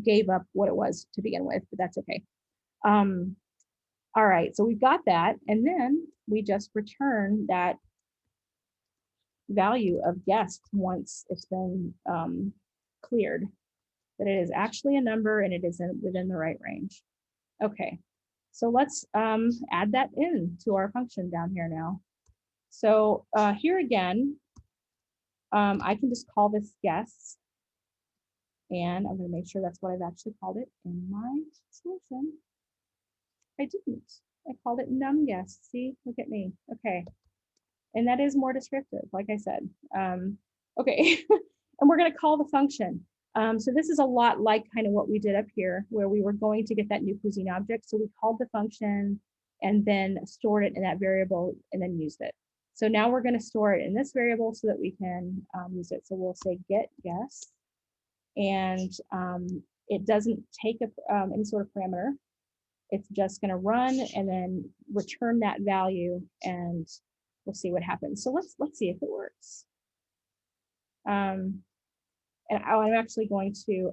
A: gave up what it was to begin with, but that's okay. All right, so we've got that, and then we just return that value of guests once it's been cleared, that it is actually a number and it is within the right range. Okay, so let's add that in to our function down here now. So here again, I can just call this guests, and I'm going to make sure that's what I've actually called it in my solution. I didn't. I called it num guests. See, look at me. Okay, and that is more descriptive, like I said. Okay, and we're going to call the function. So this is a lot like kind of what we did up here, where we were going to get that new cuisine object. So we called the function and then stored it in that variable and then used it. So now we're going to store it in this variable so that we can use it. So we'll say get guests, and it doesn't take any sort of parameter. It's just going to run and then return that value, and we'll see what happens. So let's see if it works. And I'm actually going to,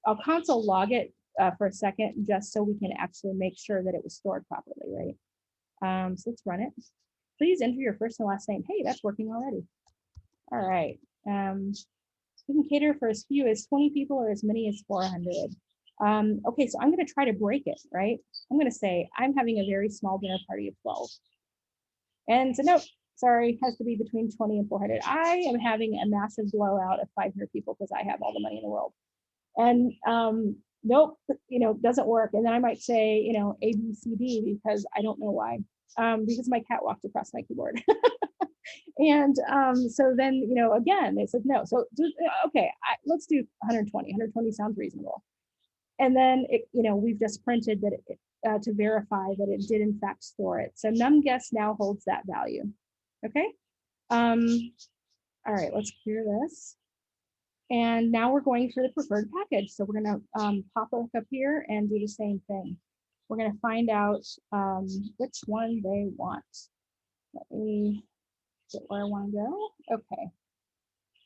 A: I'll console log it for a second, just so we can actually make sure that it was stored properly, right? So let's run it. Please enter your first and last name. Hey, that's working already. All right. We can cater for as few as 20 people or as many as 400. Okay, so I'm going to try to break it, right? I'm going to say I'm having a very small dinner party of 12. And so, nope, sorry, has to be between 20 and 400. I am having a massive blowout of 500 people because I have all the money in the world. And nope, doesn't work. And then I might say, A, B, C, D, because I don't know why. Because my cat walked across my keyboard. And so then, again, they said no. So, okay, let's do 120. 120 sounds reasonable. And then, we've just printed that to verify that it did in fact store it. So num guest now holds that value. Okay. All right, let's clear this. And now we're going for the preferred package. So we're going to pop up here and do the same thing. We're going to find out which one they want. Let me get where I want to go. Okay.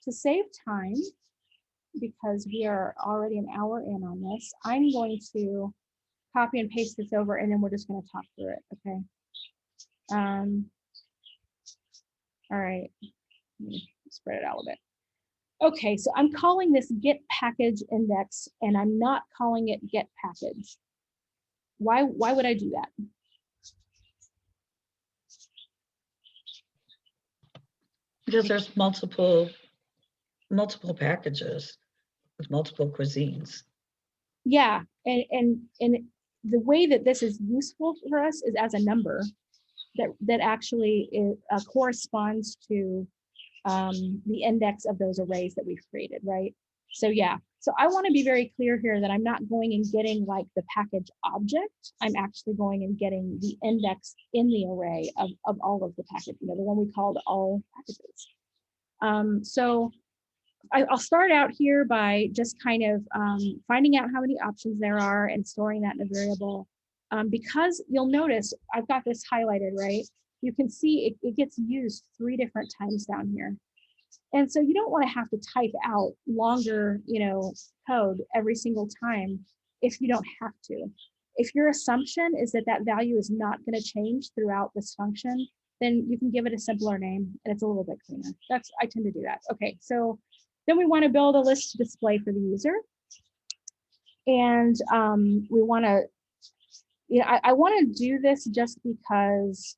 A: To save time, because we are already an hour in on this, I'm going to copy and paste this over, and then we're just going to talk through it. Okay. All right. Let me spread it out a bit. Okay, so I'm calling this get package index, and I'm not calling it get package. Why would I do that?
B: Because there's multiple packages with multiple cuisines.
A: Yeah, and the way that this is useful for us is as a number that actually corresponds to the index of those arrays that we've created, right? So yeah, so I want to be very clear here that I'm not going and getting like the package object. I'm actually going and getting the index in the array of all of the package, the one we called all packages. So I'll start out here by just kind of finding out how many options there are and storing that in a variable. Because you'll notice I've got this highlighted, right? You can see it gets used 3 different times down here. And so you don't want to have to type out longer, code every single time if you don't have to. If your assumption is that that value is not going to change throughout this function, then you can give it a simpler name and it's a little bit cleaner. I tend to do that. Okay, so then we want to build a list display for the user. And we want to, I want to do this just because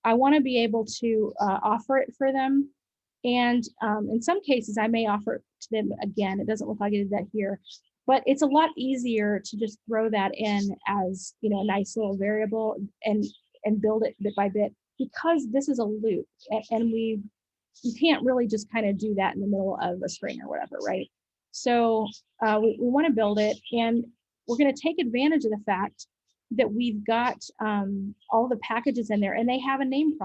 A: I want to be able to offer it for them. And in some cases, I may offer it to them again. It doesn't look like I did that here, but it's a lot easier to just throw that in as a nice little variable and build it bit by bit, because this is a loop, and you can't really just kind of do that in the middle of a string or whatever, right? So we want to build it, and we're going to take advantage of the fact that we've got all the packages in there, and they have a name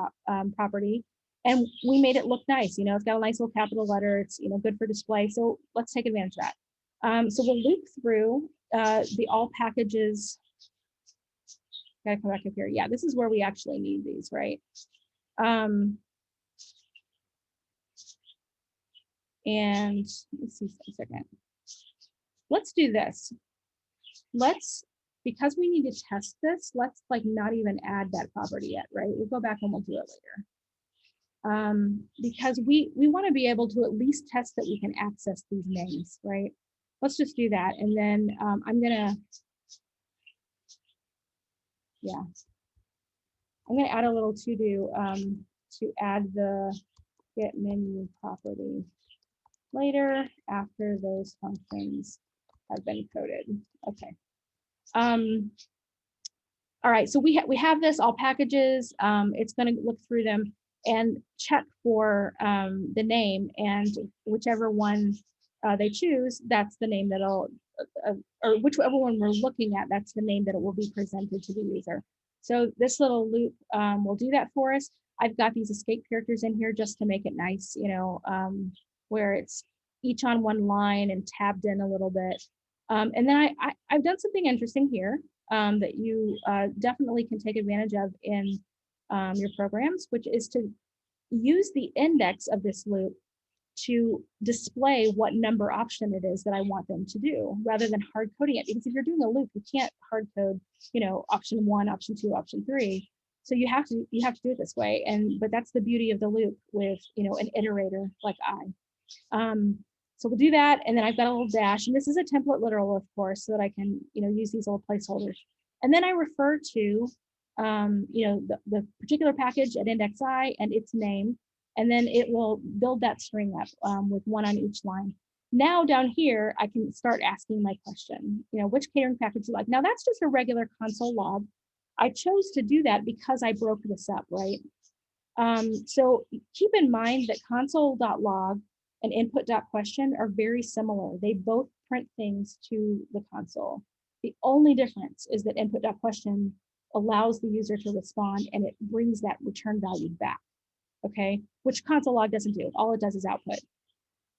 A: property, and we made it look nice. It's got a nice little capital letter. It's good for display. So let's take advantage of that. So we'll loop through the all packages. Gotta come back up here. Yeah, this is where we actually need these, right? And let's see for a second. Let's do this. Because we need to test this, let's not even add that property yet, right? We'll go back and we'll do it later. Because we want to be able to at least test that we can access these names, right? Let's just do that. And then I'm gonna add a little to-do to add the get menu property later after those functions have been coded. Okay. All right, so we have this all packages. It's going to look through them and check for the name, and whichever one they choose, that's the name that'll, or whichever one we're looking at, that's the name that it will be presented to the user. So this little loop will do that for us. I've got these escape characters in here just to make it nice, where it's each on one line and tabbed in a little bit. And then I've done something interesting here that you definitely can take advantage of in your programs, which is to use the index of this loop to display what number option it is that I want them to do rather than hard coding it. Because if you're doing a loop, you can't hard code, option 1, option 2, option 3. So you have to do it this way. But that's the beauty of the loop with, an iterator like I. So we'll do that. And then I've got a little dash, and this is a template literal, of course, so that I can, use these little placeholders. And then I refer to, the particular package at index I and its name, and then it will build that string up with 1 on each line. Now down here, I can start asking my question, which catering package you like. Now that's just a regular console log. I chose to do that because I broke this up, right? So keep in mind that console.log and input.question are very similar. They both print things to the console. The only difference is that input.question allows the user to respond, and it brings that return value back, okay? Which console log doesn't do. All it does is output.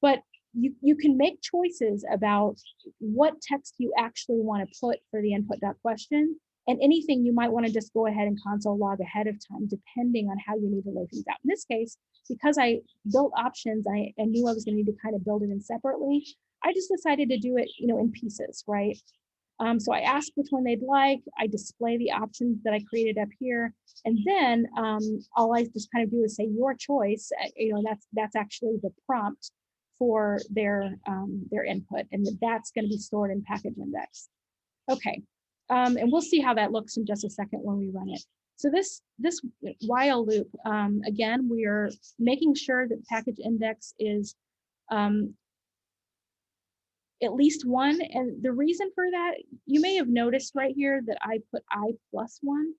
A: But you can make choices about what text you actually want to put for the input.question, and anything you might want to just go ahead and console log ahead of time, depending on how you need to lay things out. In this case, because I built options, I knew I was going to need to kind of build it in separately. I just decided to do it, in pieces, right? So I ask which one they'd like. I display the options that I created up here, and then all I just kind of do is say your choice. That's actually the prompt for their input, and that's going to be stored in package index. Okay. And we'll see how that looks in just a second when we run it. So this while loop, again, we are making sure that package index is at least 1. And the reason for that, you may have noticed right here that I put I plus 1.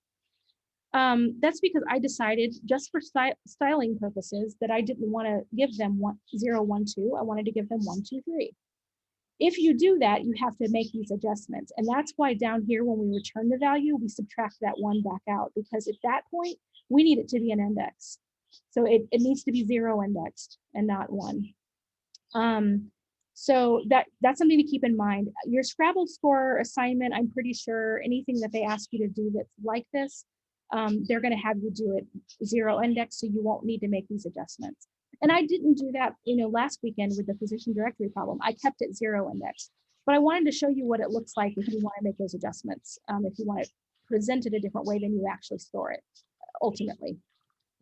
A: That's because I decided, just for styling purposes, that I didn't want to give them 0, 1, 2. I wanted to give them 1, 2, 3. If you do that, you have to make these adjustments. And that's why down here, when we return the value, we subtract that 1 back out, because at that point, we need it to be an index. So it needs to be 0 indexed and not 1. So that's something to keep in mind. Your Scrabble score assignment, I'm pretty sure anything that they ask you to do that's like this, they're going to have you do it 0 index, so you won't need to make these adjustments. And I didn't do that, last weekend with the physician directory problem. I kept it 0 index, but I wanted to show you what it looks like if you want to make those adjustments, if you want to present it a different way than you actually store it, ultimately.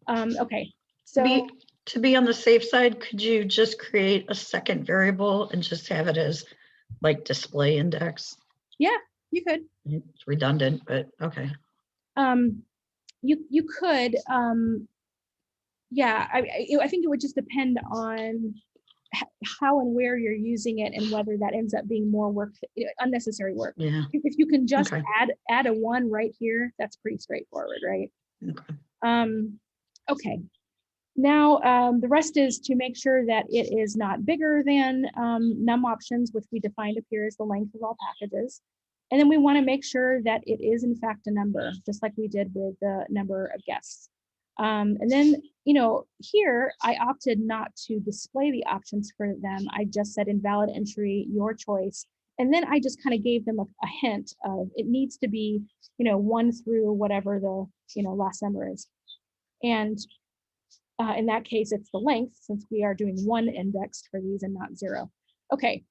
A: Okay, so
B: To be on the safe side, could you just create a second variable and just have it as like display index?
A: yeah, you could.
B: It's redundant, but okay.
A: You could. Yeah, I think it would just depend on how and where you're using it, and whether that ends up being more work, unnecessary work.
B: Yeah.
A: If you can just
B: Okay.
A: add a 1 right here, that's pretty straightforward, right?
B: Okay.
A: Okay. Now the rest is to make sure that it is not bigger than num options, which we defined up here as the length of all packages. And then we want to make sure that it is in fact a number, just like we did with the number of guests. And then, here I opted not to display the options for them. I just said invalid entry, your choice. And then I just kind of gave them a hint of it needs to be, 1 through whatever the, last number is. And in that case, it's the length, since we are doing 1 indexed for these and not 0. Okay.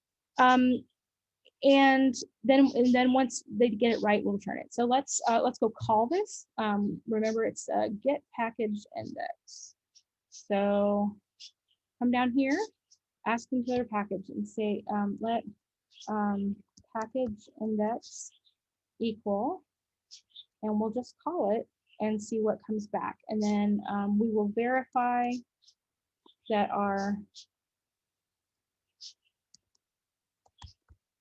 A: And then once they get it right, we'll return it. So let's go call this. Remember, it's get package index. So come down here, ask them for their package, and say let package index equal, and we'll just call it and see what comes back. And then we will verify that our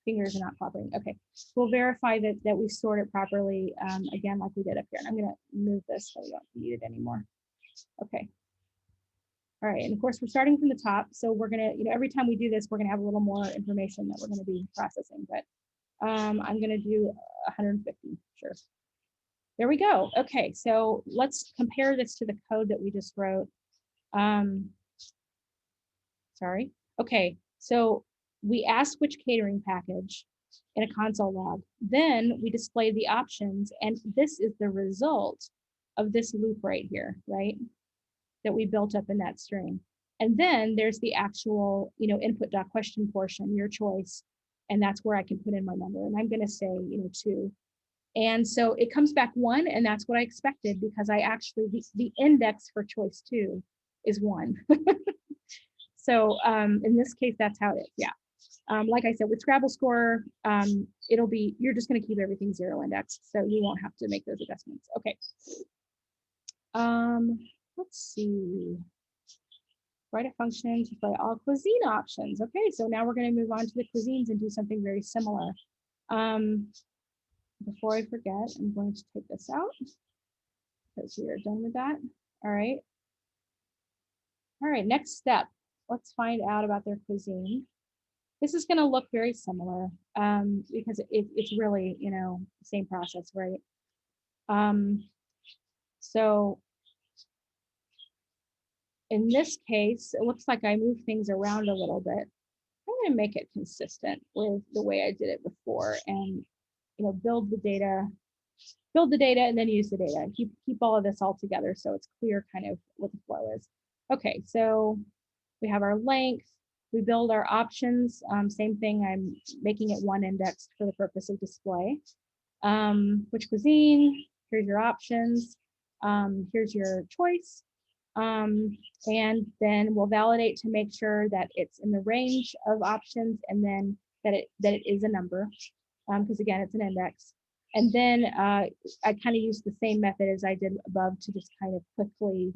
A: fingers are not cooperating. Okay, we'll verify that we stored it properly, again, like we did up here. And I'm going to move this so we don't need it anymore. Okay. All right, and of course we're starting from the top, so we're going to, every time we do this, we're going to have a little more information that we're going to be processing. But I'm going to do 150. Sure. There we go. Okay, so let's compare this to the code that we just wrote. Sorry. Okay, so we ask which catering package in a console log. Then we display the options, and this is the result of this loop right here, right? That we built up in that string. And then there's the actual, input.question portion, your choice. And that's where I can put in my number. And I'm going to say, 2. And so it comes back 1, and that's what I expected, because I actually, the index for choice 2 is 1. So in this case, that's how it is. Yeah. Like I said, with Scrabble Score, it'll be, you're just going to keep everything 0 indexed. So you won't have to make those adjustments. Okay. Let's see. Write a function to display all cuisine options. Okay, so now we're going to move on to the cuisines and do something very similar. Before I forget, I'm going to take this out because we are done with that. All right. All right, next step. Let's find out about their cuisine. This is going to look very similar because it's really, the same process, right? So in this case, it looks like I moved things around a little bit. I'm going to make it consistent with the way I did it before, and build the data, and then use the data. Keep all of this all together so it's clear kind of what the flow is. Okay, so we have our length. We build our options. Same thing. I'm making it 1 indexed for the purpose of display. Which cuisine? Here's your options. Here's your choice. And then we'll validate to make sure that it's in the range of options, and then that it is a number, because again, it's an index. And then I kind of use the same method as I did above to just kind of quickly,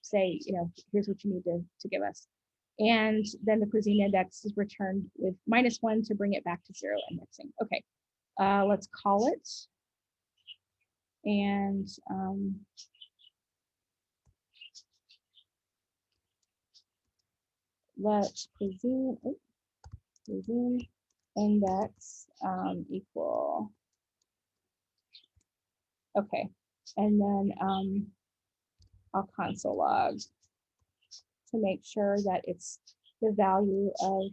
A: say, here's what you need to give us. And then the cuisine index is returned with -1 to bring it back to 0 indexing. Okay, let's call it. And let cuisine index equal. Okay, and then I'll console log to make sure that it's the value of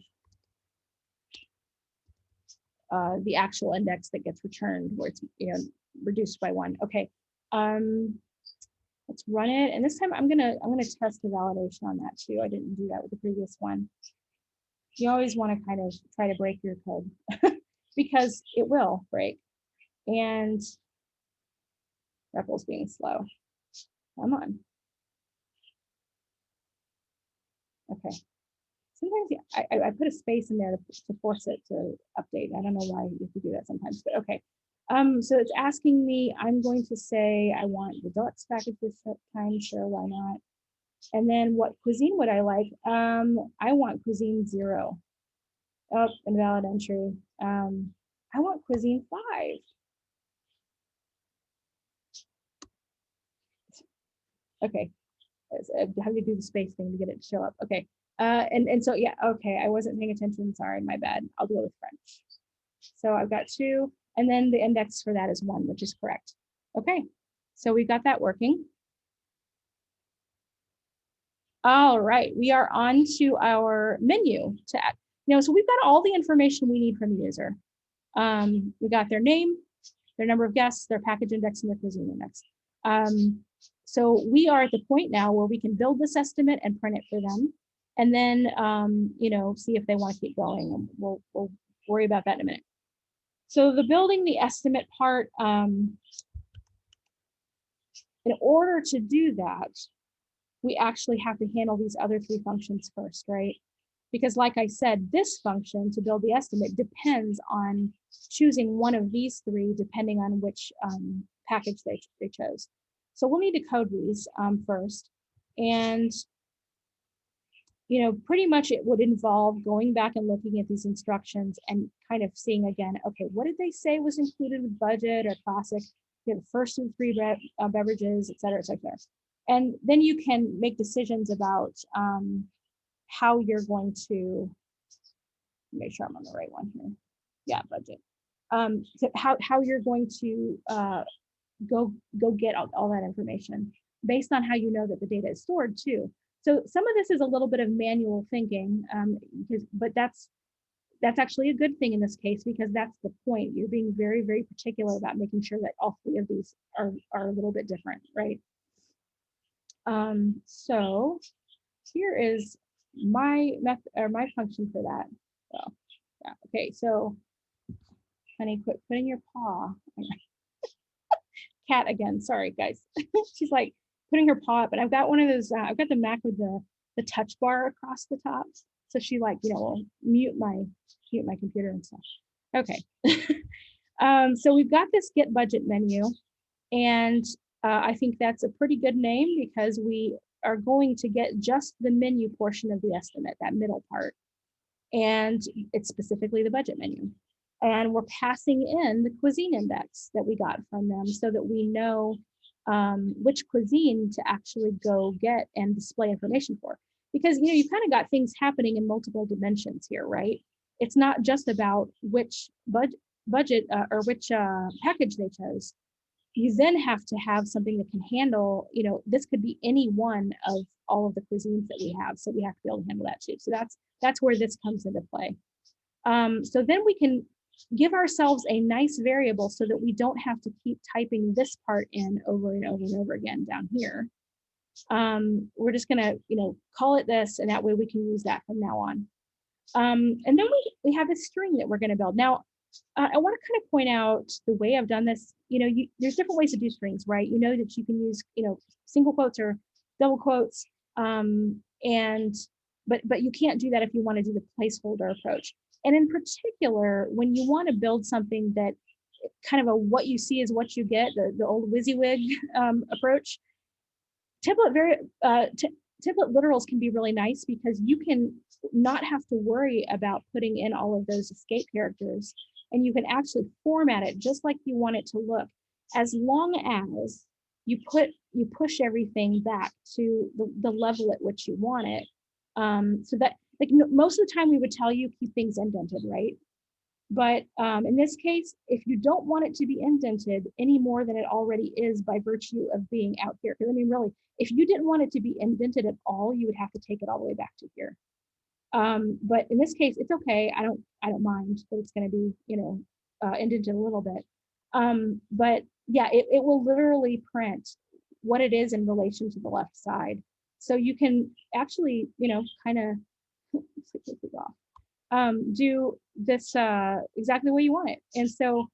A: the actual index that gets returned, where it's reduced by 1. Okay, let's run it, and this time I'm gonna test the validation on that too. I didn't do that with the previous one. You always want to kind of try to break your code because it will break. And REPL's being slow. Come on. Okay. Sometimes I put a space in there to force it to update. I don't know why you have to do that sometimes, but okay. So it's asking me, I'm going to say I want the deluxe package this time. Sure, why not? And then what cuisine would I like? I want cuisine 0. Oh, invalid entry. I want cuisine 5. Okay, I have to do the space thing to get it to show up. Okay, and so yeah, okay, I wasn't paying attention. Sorry, my bad. I'll do it with French. So I've got 2, and then the index for that is 1, which is correct. Okay, so we got that working. All right, we are on to our menu to add. So we've got all the information we need from the user. We got their name, their number of guests, their package index, and their cuisine index. So we are at the point now where we can build this estimate and print it for them, and then see if they want to keep going. And we'll worry about that in a minute. So the building the estimate part, in order to do that, we actually have to handle these other 3 functions first, right? Because like I said, this function to build the estimate depends on choosing one of these 3, depending on which package they chose. So we'll need to code these first. And, pretty much it would involve going back and looking at these instructions and kind of seeing again, okay, what did they say was included with budget or classic? The first of the 3 beverages, et cetera, et cetera. And then you can make decisions about how you're going to make sure I'm on the right one here. Yeah, budget. So how you're going to go get all that information based on how you know that the data is stored too. So some of this is a little bit of manual thinking, but that's actually a good thing in this case, because that's the point. You're being very, very particular about making sure that all 3 of these are a little bit different, right? So here is my method or my function for that. So yeah, okay, so honey, quit putting your paw. Cat again, sorry guys. She's like putting her paw up, and I've got one of those, I've got the Mac with the touch bar across the top. So she like, will mute my computer and stuff. Okay. So we've got this get budget menu, and I think that's a pretty good name because we are going to get just the menu portion of the estimate, that middle part. And it's specifically the budget menu. And we're passing in the cuisine index that we got from them so that we know which cuisine to actually go get and display information for. Because you kind of got things happening in multiple dimensions here, right? It's not just about which budget or which package they chose. You then have to have something that can handle, this could be any one of all of the cuisines that we have. So we have to be able to handle that too. So that's where this comes into play. So then we can give ourselves a nice variable so that we don't have to keep typing this part in over and over and over again down here. We're just gonna, call it this, and that way we can use that from now on. And then we have a string that we're gonna build. Now, I want to kind of point out the way I've done this. There's different ways to do strings, right? You know that you can use, single quotes or double quotes, but you can't do that if you want to do the placeholder approach. And in particular, when you want to build something that kind of a what you see is what you get, the old WYSIWYG approach, template literals can be really nice because you can not have to worry about putting in all of those escape characters, and you can actually format it just like you want it to look, as long as you push everything back to the level at which you want it. So that, like, most of the time we would tell you keep things indented, right? But in this case, if you don't want it to be indented any more than it already is by virtue of being out here, because I mean, really, if you didn't want it to be indented at all, you would have to take it all the way back to here. But in this case, it's okay. I don't mind that it's going to be, indented a little bit. But yeah, it will literally print what it is in relation to the left side. So you can actually, kind of do this exactly the way you want it. And so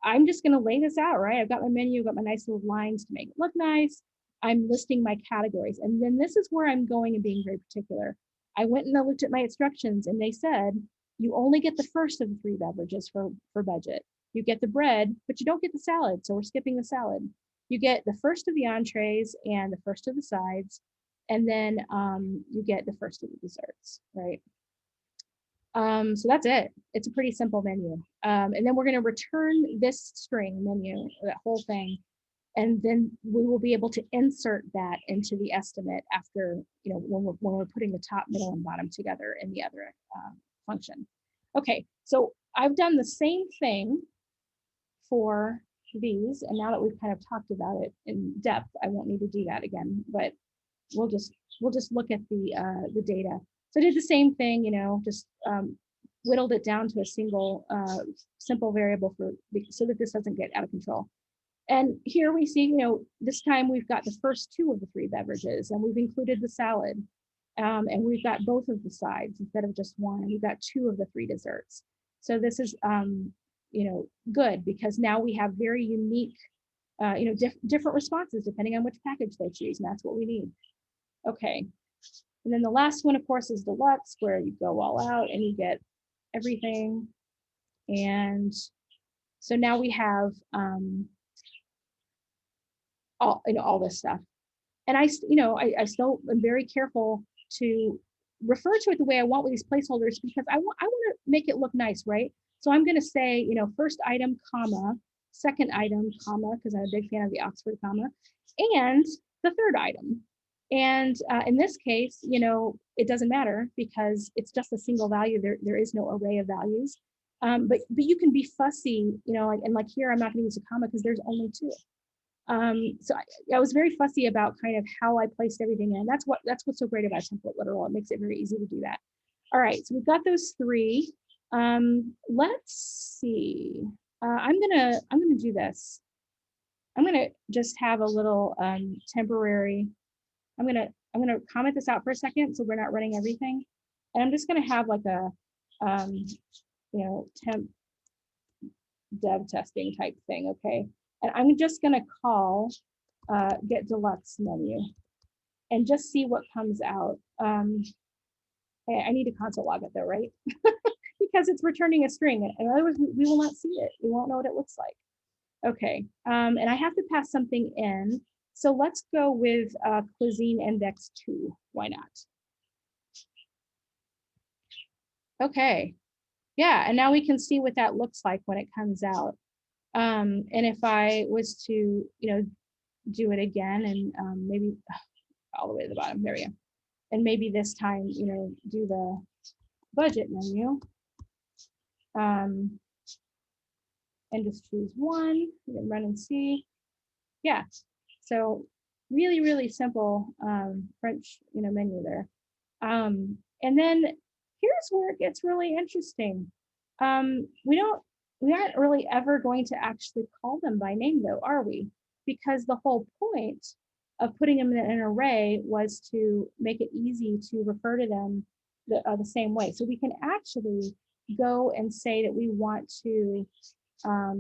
A: I'm just going to lay this out, right? I've got my menu, I've got my nice little lines to make it look nice. I'm listing my categories. And then this is where I'm going and being very particular. I went and I looked at my instructions, and they said, you only get the first of the 3 beverages for budget. You get the bread, but you don't get the salad. So we're skipping the salad. You get the first of the entrees and the first of the sides. And then you get the first of the desserts, right? So that's it. It's a pretty simple menu. And then we're going to return this string menu, that whole thing. And then we will be able to insert that into the estimate after, when we're putting the top, middle, and bottom together in the other function. Okay, so I've done the same thing for these. And now that we've kind of talked about it in depth, I won't need to do that again, but we'll just look at the data. So I did the same thing, just whittled it down to a single simple variable so that this doesn't get out of control. And here we see, this time we've got the first 2 of the 3 beverages, and we've included the salad, and we've got both of the sides instead of just one, and we've got 2 of the 3 desserts. So this is, good, because now we have very unique, different responses depending on which package they choose, and that's what we need. Okay. And then the last one, of course, is deluxe, where you go all out and you get everything. And so now we have all this stuff. And I still am very careful to refer to it the way I want with these placeholders, because I want to make it look nice, right? So I'm going to say, first item, comma, second item, comma, because I'm a big fan of the Oxford comma, and the third item. And in this case, it doesn't matter because it's just a single value. There is no array of values. But you can be fussy, like here, I'm not going to use a comma because there's only 2. So I was very fussy about kind of how I placed everything in. That's what's so great about template literal. It makes it very easy to do that. All right, so we've got those 3. Let's see. I'm gonna do this. I'm gonna just have a little temporary. I'm gonna I'm going to comment this out for a second so we're not running everything. And I'm just going to have like a, temp dev testing type thing, okay? And I'm just going to call get deluxe menu and just see what comes out. I need to console log it though, right? Because it's returning a string, and otherwise we will not see it. We won't know what it looks like. Okay, and I have to pass something in. So let's go with Cuisine Index 2. Why not? Okay, yeah, and now we can see what that looks like when it comes out. And if I was to, do it again and maybe all the way to the bottom, there we go. And maybe this time, do the budget menu. And just choose one, we can run and see. Yeah, so really, really simple French, menu there. And then here's where it gets really interesting. We aren't really ever going to actually call them by name though, are we? Because the whole point of putting them in an array was to make it easy to refer to them the same way. So we can actually go and say that we want to, let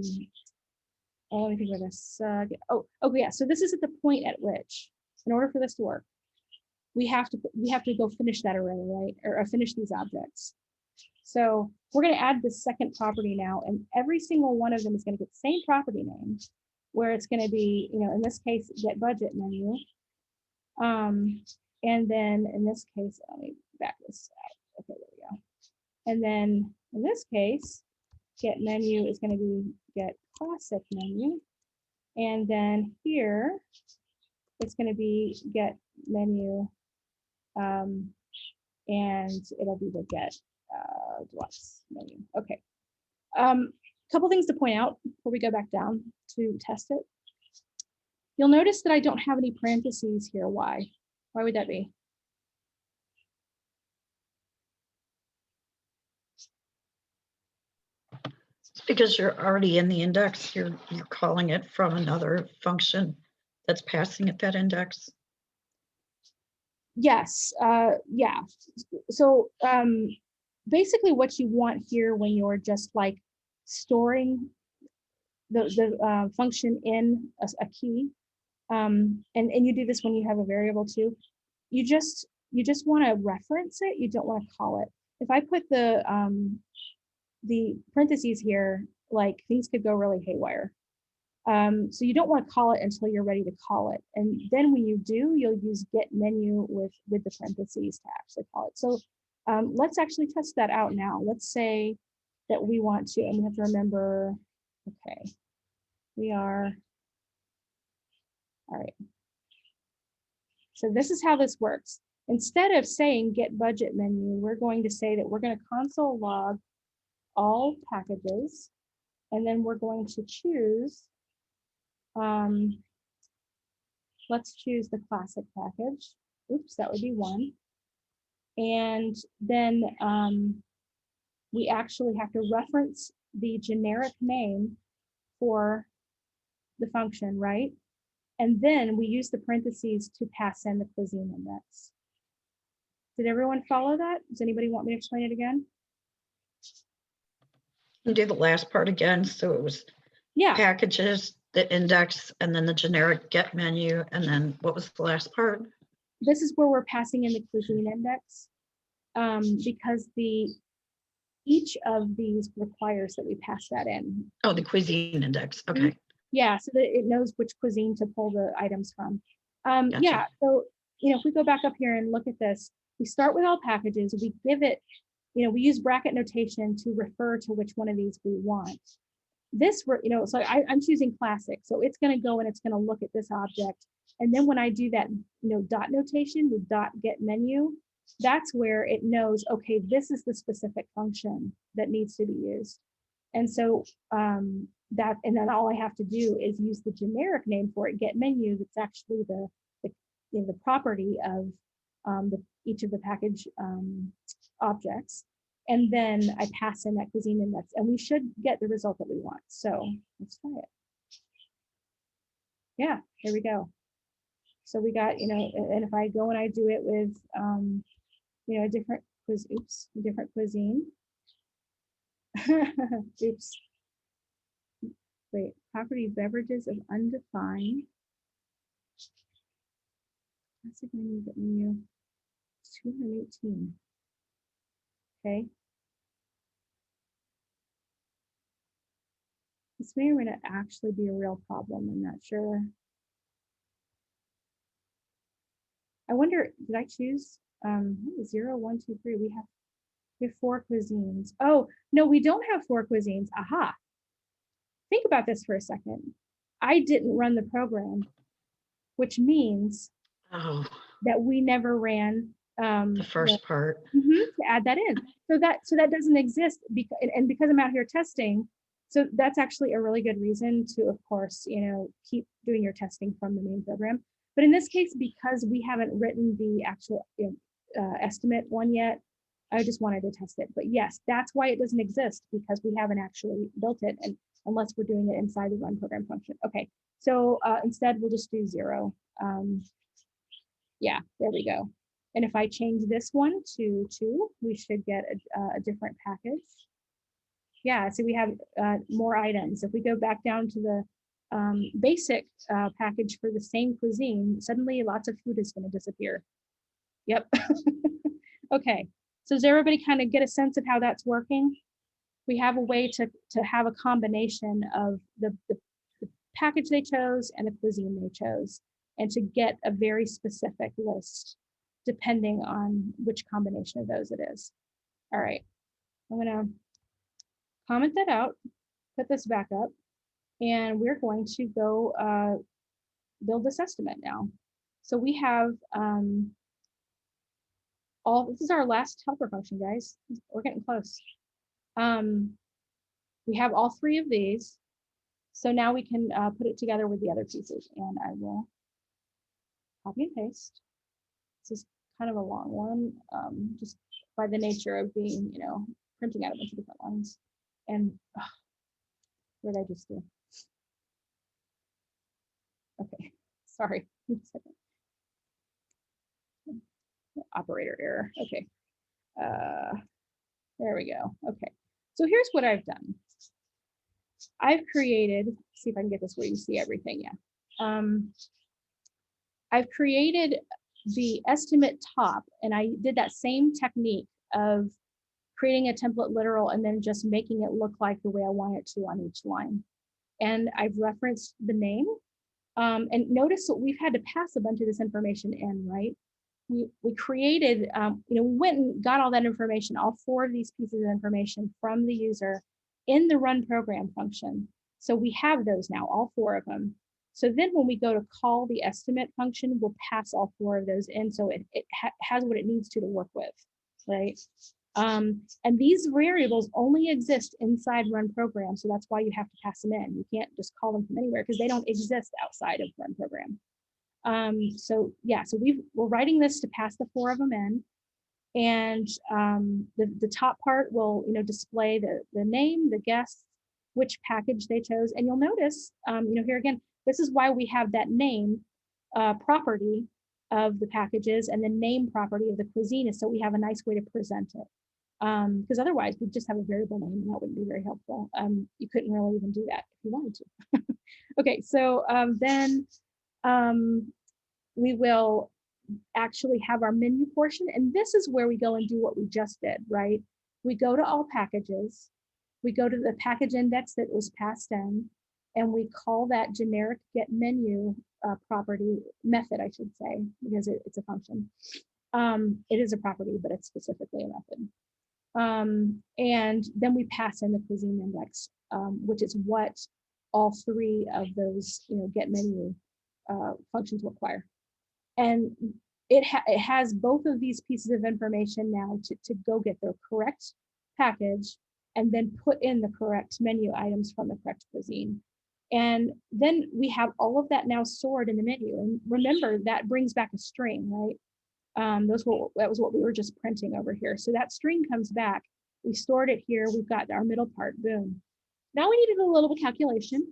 A: me think about this. Yeah. So this is at the point at which, in order for this to work, we have to go finish that array, right? Or finish these objects. So we're going to add this second property now, and every single one of them is going to get the same property name, where it's going to be, in this case, get budget menu. And then in this case, let me back this out. Okay, there we go. And then in this case, get menu is going to be get classic menu. And then here, it's going to be get menu. And it'll be the get deluxe menu. Okay. Couple things to point out before we go back down to test it. You'll notice that I don't have any parentheses here. Why? Why would that be?
B: It's because you're already in the index. You're calling it from another function that's passing at that index.
A: Yes. Yeah. So basically what you want here when you're just like storing the function in a key, and you do this when you have a variable too, you just want to reference it. You don't want to call it. If I put the parentheses here, like things could go really haywire. So you don't want to call it until you're ready to call it. And then when you do, you'll use get menu with the parentheses to actually call it. So let's actually test that out now. Let's say that we want to, and we have to remember, okay, we are, all right. So this is how this works. Instead of saying get budget menu, we're going to say that we're going to console log all packages, and then we're going to choose, let's choose the classic package. Oops, that would be one. And then we actually have to reference the generic name for the function, right? And then we use the parentheses to pass in the cuisine index. Did everyone follow that? Does anybody want me to explain it again?
B: And do the last part again. So it was packages, the index, and then the generic get menu. And then what was the last part?
A: This is where we're passing in the cuisine index, because each of these requires that we pass that in.
B: Oh, the cuisine index. Okay.
A: Yeah, so that it knows which cuisine to pull the items from.
B: Gotcha.
A: Yeah, so if we go back up here and look at this, we start with all packages. We give it, we use bracket notation to refer to which one of these we want. This, so I'm choosing classic, so it's going to go and it's going to look at this object, and then when I do that, dot notation with dot get menu, that's where it knows, okay, this is the specific function that needs to be used. And so and then all I have to do is use the generic name for it, get menu, that's actually the property of each of the package objects. And then I pass in that cuisine index, and we should get the result that we want. So let's try it. Yeah, here we go. So we got, and if I go and I do it with, a different different cuisine. Oops. Wait, property beverages of undefined. Classic menu, get menu. 218. Okay. This may or may not actually be a real problem. I'm not sure. I wonder, did I choose 0, 1, 2, 3? We have 4 cuisines. Oh, no, we don't have 4 cuisines. Aha. Think about this for a second. I didn't run the program, which means that we never ran
B: the first part.
A: To add that in. So that doesn't exist because I'm out here testing. So that's actually a really good reason to, of course, keep doing your testing from the main program. But in this case, because we haven't written the actual estimate one yet, I just wanted to test it. But yes, that's why it doesn't exist, because we haven't actually built it, and unless we're doing it inside the run program function. Okay, so instead we'll just do 0. Yeah, there we go. And if I change this one to 2, we should get a different package. Yeah, so we have more items. If we go back down to the basic package for the same cuisine, suddenly lots of food is going to disappear. Yep. Okay, so does everybody kind of get a sense of how that's working? We have a way to have a combination of the package they chose and the cuisine they chose, and to get a very specific list depending on which combination of those it is. All right, I'm gonna comment that out, put this back up, and we're going to go build this estimate now. So we have this is our last helper function, guys. We're getting close. We have all 3 of these. So now we can put it together with the other pieces, and I will copy and paste. This is kind of a long one, just by the nature of being, printing out a bunch of different lines. And what did I just do? Okay, sorry. Operator error. Okay. There we go. Okay. So here's what I've done. I've created, see if I can get this where you see everything. Yeah. I've created the estimate top, and I did that same technique of creating a template literal and then just making it look like the way I want it to on each line. And I've referenced the name. And notice that we've had to pass a bunch of this information in, right? We created, we went and got all that information, all 4 of these pieces of information from the user in the run program function. So we have those now, all 4 of them. So then when we go to call the estimate function, we'll pass all 4 of those in, so it has what it needs to work with, right? And these variables only exist inside run program, so that's why you have to pass them in. You can't just call them from anywhere because they don't exist outside of run program. So yeah, so we're writing this to pass the 4 of them in, and the top part will display the name, the guests, which package they chose, and you'll notice here again, this is why we have that name property of the packages and the name property of the cuisine, is so we have a nice way to present it. Because otherwise we just have a variable name, and that wouldn't be very helpful. You couldn't really even do that if you wanted to. Okay, so then we will actually have our menu portion, and this is where we go and do what we just did, right? We go to all packages, we go to the package index that was passed in, and we call that generic get menu property method, I should say, because it's a function. It is a property, but it's specifically a method. And then we pass in the cuisine index, which is what all 3 of those get menu functions require. And it has both of these pieces of information now to go get the correct package and then put in the correct menu items from the correct cuisine. And then we have all of that now stored in the menu. And remember, that brings back a string, right? That was what we were just printing over here. So that string comes back. We stored it here. We've got our middle part, boom. Now we need to do a little bit of calculation.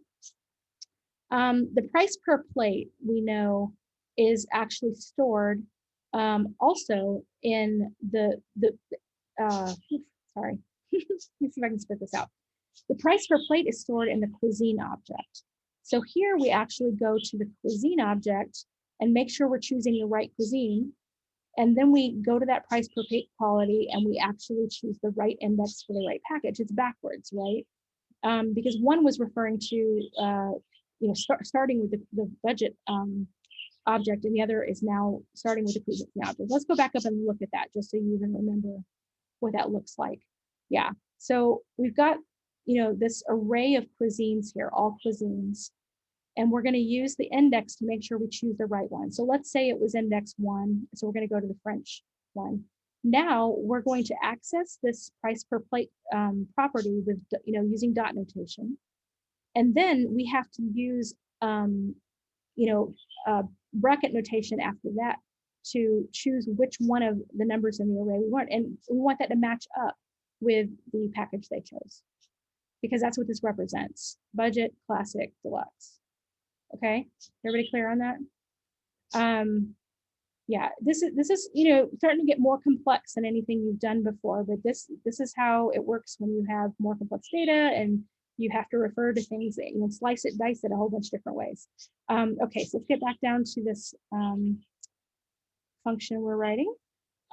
A: The price per plate, we know is actually stored also in sorry, let me see if I can spit this out. The price per plate is stored in the cuisine object. So here we actually go to the cuisine object and make sure we're choosing the right cuisine. And then we go to that price per plate quality and we actually choose the right index for the right package. It's backwards, right? Because one was referring to, starting with the budget object, and the other is now starting with the cuisine object. Let's go back up and look at that just so you even remember what that looks like. Yeah, so we've got, this array of cuisines here, all cuisines, and we're going to use the index to make sure we choose the right one. So let's say it was index 1, so we're going to go to the French one. Now we're going to access this price per plate property with, using dot notation. And then we have to use, bracket notation after that to choose which one of the numbers in the array we want. And we want that to match up with the package they chose, because that's what this represents: budget, classic, deluxe. Okay, everybody clear on that? Yeah, this is starting to get more complex than anything you've done before, but this is how it works when you have more complex data and you have to refer to things that, slice it, dice it a whole bunch of different ways. Okay, so let's get back down to this function we're writing.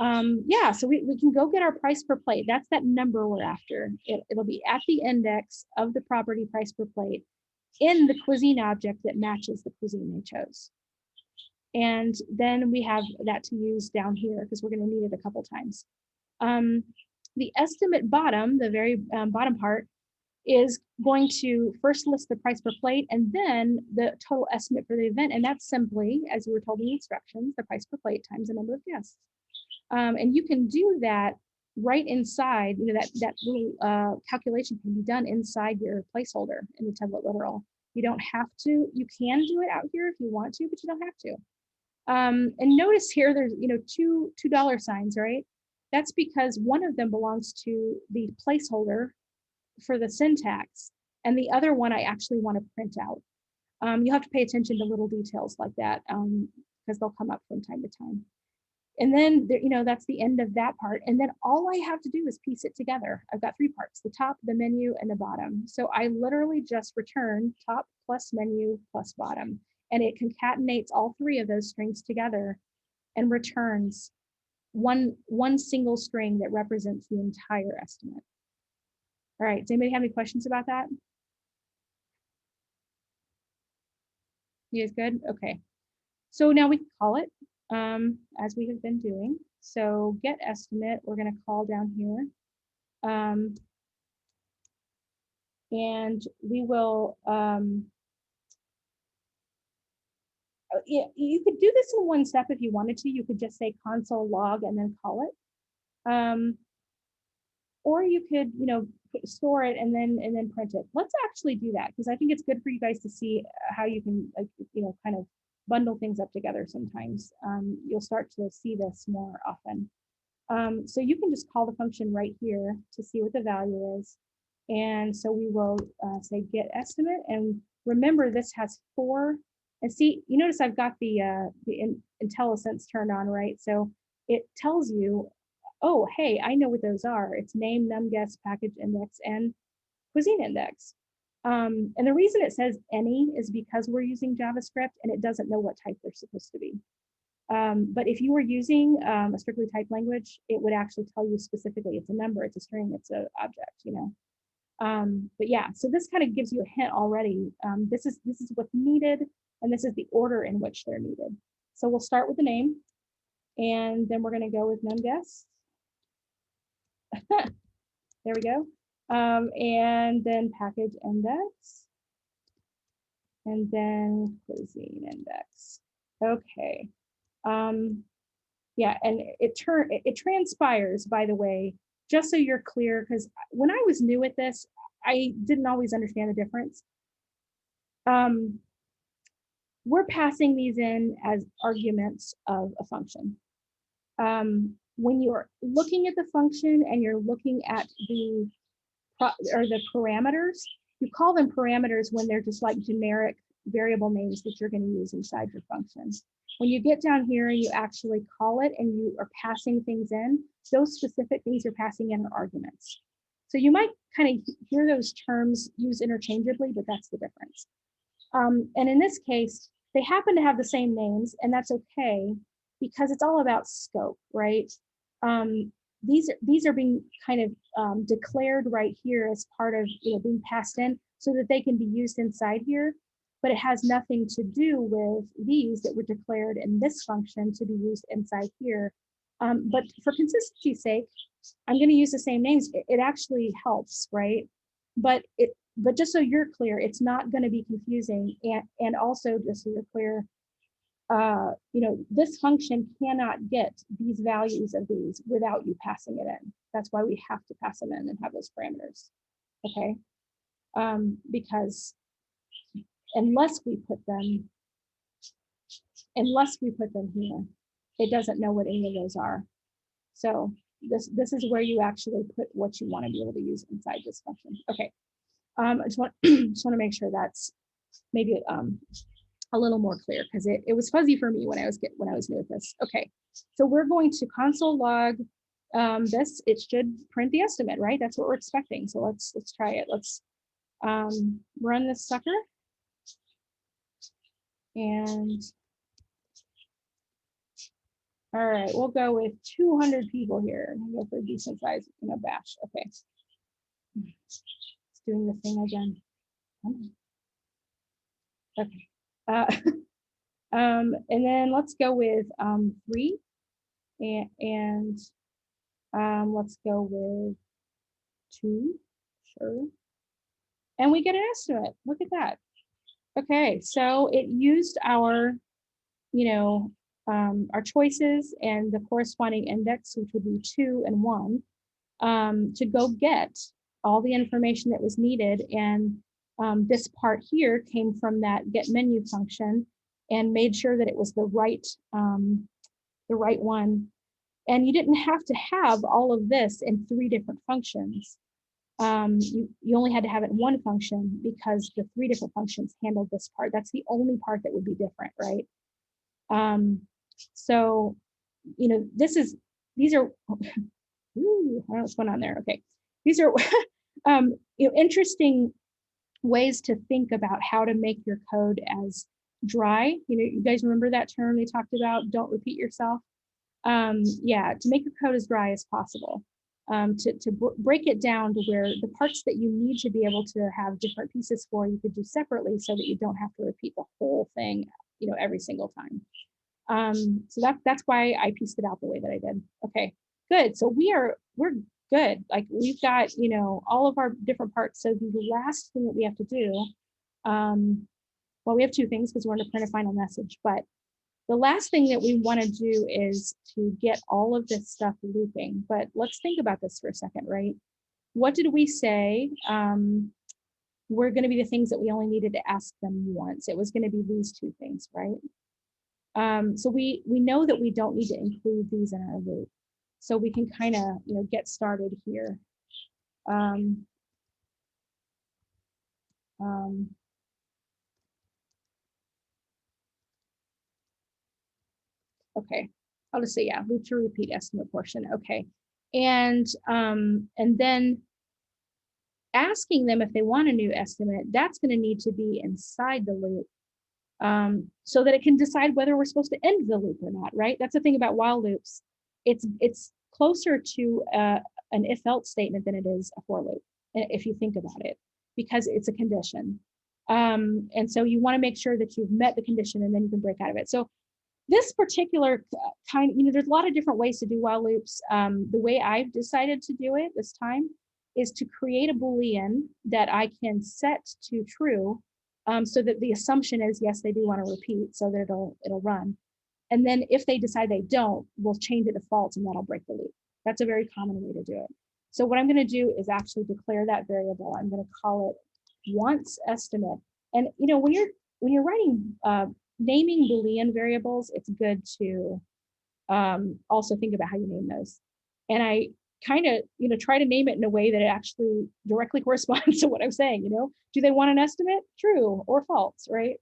A: Yeah, so we can go get our price per plate. That's that number we're after. It'll be at the index of the property price per plate in the cuisine object that matches the cuisine they chose. And then we have that to use down here because we're going to need it a couple times. The estimate bottom, the very bottom part, is going to first list the price per plate and then the total estimate for the event. And that's simply, as you were told in the instructions, the price per plate times the number of guests. And you can do that right inside, that little calculation can be done inside your placeholder in the template literal. You don't have to, you can do it out here if you want to, but you don't have to. And notice here, there's, two $2 signs, right? That's because one of them belongs to the placeholder for the syntax, and the other one I actually want to print out. You'll have to pay attention to little details like that because they'll come up from time to time. And then, that's the end of that part. And then all I have to do is piece it together. I've got 3 parts: the top, the menu, and the bottom. So I literally just return top plus menu plus bottom. And it concatenates all 3 of those strings together and returns one single string that represents the entire estimate. All right, does anybody have any questions about that? You guys good? Okay. So now we can call it as we have been doing. So get estimate, we're going to call down here. And we will, yeah, you could do this in one step if you wanted to. You could just say console log and then call it. Or you could, store it and then print it. Let's actually do that because I think it's good for you guys to see how you can, kind of bundle things up together sometimes. You'll start to see this more often. So you can just call the function right here to see what the value is. And so we will say get estimate. And remember, this has 4. And see, you notice I've got the Intellisense turned on, right? So it tells you, oh, hey, I know what those are. It's name, num, guest, package index, and cuisine index. And the reason it says any is because we're using JavaScript and it doesn't know what type they're supposed to be. But if you were using a strictly typed language, it would actually tell you specifically it's a number, it's a string, it's an object, But yeah, so this kind of gives you a hint already. This is what's needed, and this is the order in which they're needed. So we'll start with the name, and then we're going to go with num guests. There we go. And then package index, and then cuisine index. Okay. Yeah, and it transpires, by the way, just so you're clear, because when I was new at this, I didn't always understand the difference. We're passing these in as arguments of a function. When you're looking at the function and you're looking at the parameters, you call them parameters when they're just like generic variable names that you're going to use inside your function.
E: When you get down here and you actually call it and you are passing things in, those specific things you're passing in are arguments. So you might kind of hear those terms used interchangeably, but that's the difference. And in this case, they happen to have the same names, and that's okay because it's all about scope, right? These are being kind of declared right here as part of being passed in so that they can be used inside here, but it has nothing to do with these that were declared in this function to be used inside here. But for consistency's sake, I'm going to use the same names. It actually helps, right? But just so you're clear, it's not going to be confusing. And also, just so you're clear, this function cannot get these values of these without you passing it in. That's why we have to pass them in and have those parameters, okay? Because unless we put them here, it doesn't know what any of those are. So this is where you actually put what you want to be able to use inside this function. Okay, I just want to make sure that's maybe a little more clear because it was fuzzy for me when I was new at this. Okay, so we're going to console log this. It should print the estimate, right? That's what we're expecting. So let's try it. Let's run this sucker. And all right, we'll go with 200 people here. We'll go for a decent size, batch. Okay, it's doing the thing again. Okay, and then let's go with 3, and let's go with 2, sure. And we get an estimate. Look at that. Okay, so it used our, our choices and the corresponding index, which would be 2 and 1, to go get all the information that was needed. And this part here came from that get menu function and made sure that it was the right one. And you didn't have to have all of this in 3 different functions. You only had to have it in one function because the 3 different functions handled this part. That's the only part that would be different, right? So, these are, ooh, I don't know what's going on there. Okay, these are, interesting ways to think about how to make your code as dry. You guys remember that term they talked about? Don't repeat yourself. Yeah, to make your code as dry as possible. To break it down to where the parts that you need to be able to have different pieces for, you could do separately so that you don't have to repeat the whole thing, every single time. So that's why I pieced it out the way that I did. Okay, good. So we're good. Like we've got, all of our different parts. So the last thing that we have to do, well, we have 2 things because we're going to print a final message, but the last thing that we want to do is to get all of this stuff looping. But let's think about this for a second, right? What did we say were going to be the things that we only needed to ask them once? It was going to be these 2 things, right? So we know that we don't need to include these in our loop. So we can kind of, get started here. Okay, I'll just say, yeah, loop to repeat estimate portion. Okay, and then asking them if they want a new estimate, that's going to need to be inside the loop so that it can decide whether we're supposed to end the loop or not, right? That's the thing about while loops. It's closer to an if-else statement than it is a for loop, if you think about it, because it's a condition. And so you want to make sure that you've met the condition and then you can break out of it. So this particular kind, there's a lot of different ways to do while loops. The way I've decided to do it this time is to create a Boolean that I can set to true so that the assumption is, yes, they do want to repeat so that it'll run. And then if they decide they don't, we'll change it to false and that'll break the loop. That's a very common way to do it. So what I'm going to do is actually declare that variable. I'm going to call it once estimate. And when you're writing naming Boolean variables, it's good to also think about how you name those. And I kind of, try to name it in a way that it actually directly corresponds to what I'm saying. Do they want an estimate? True or false, right?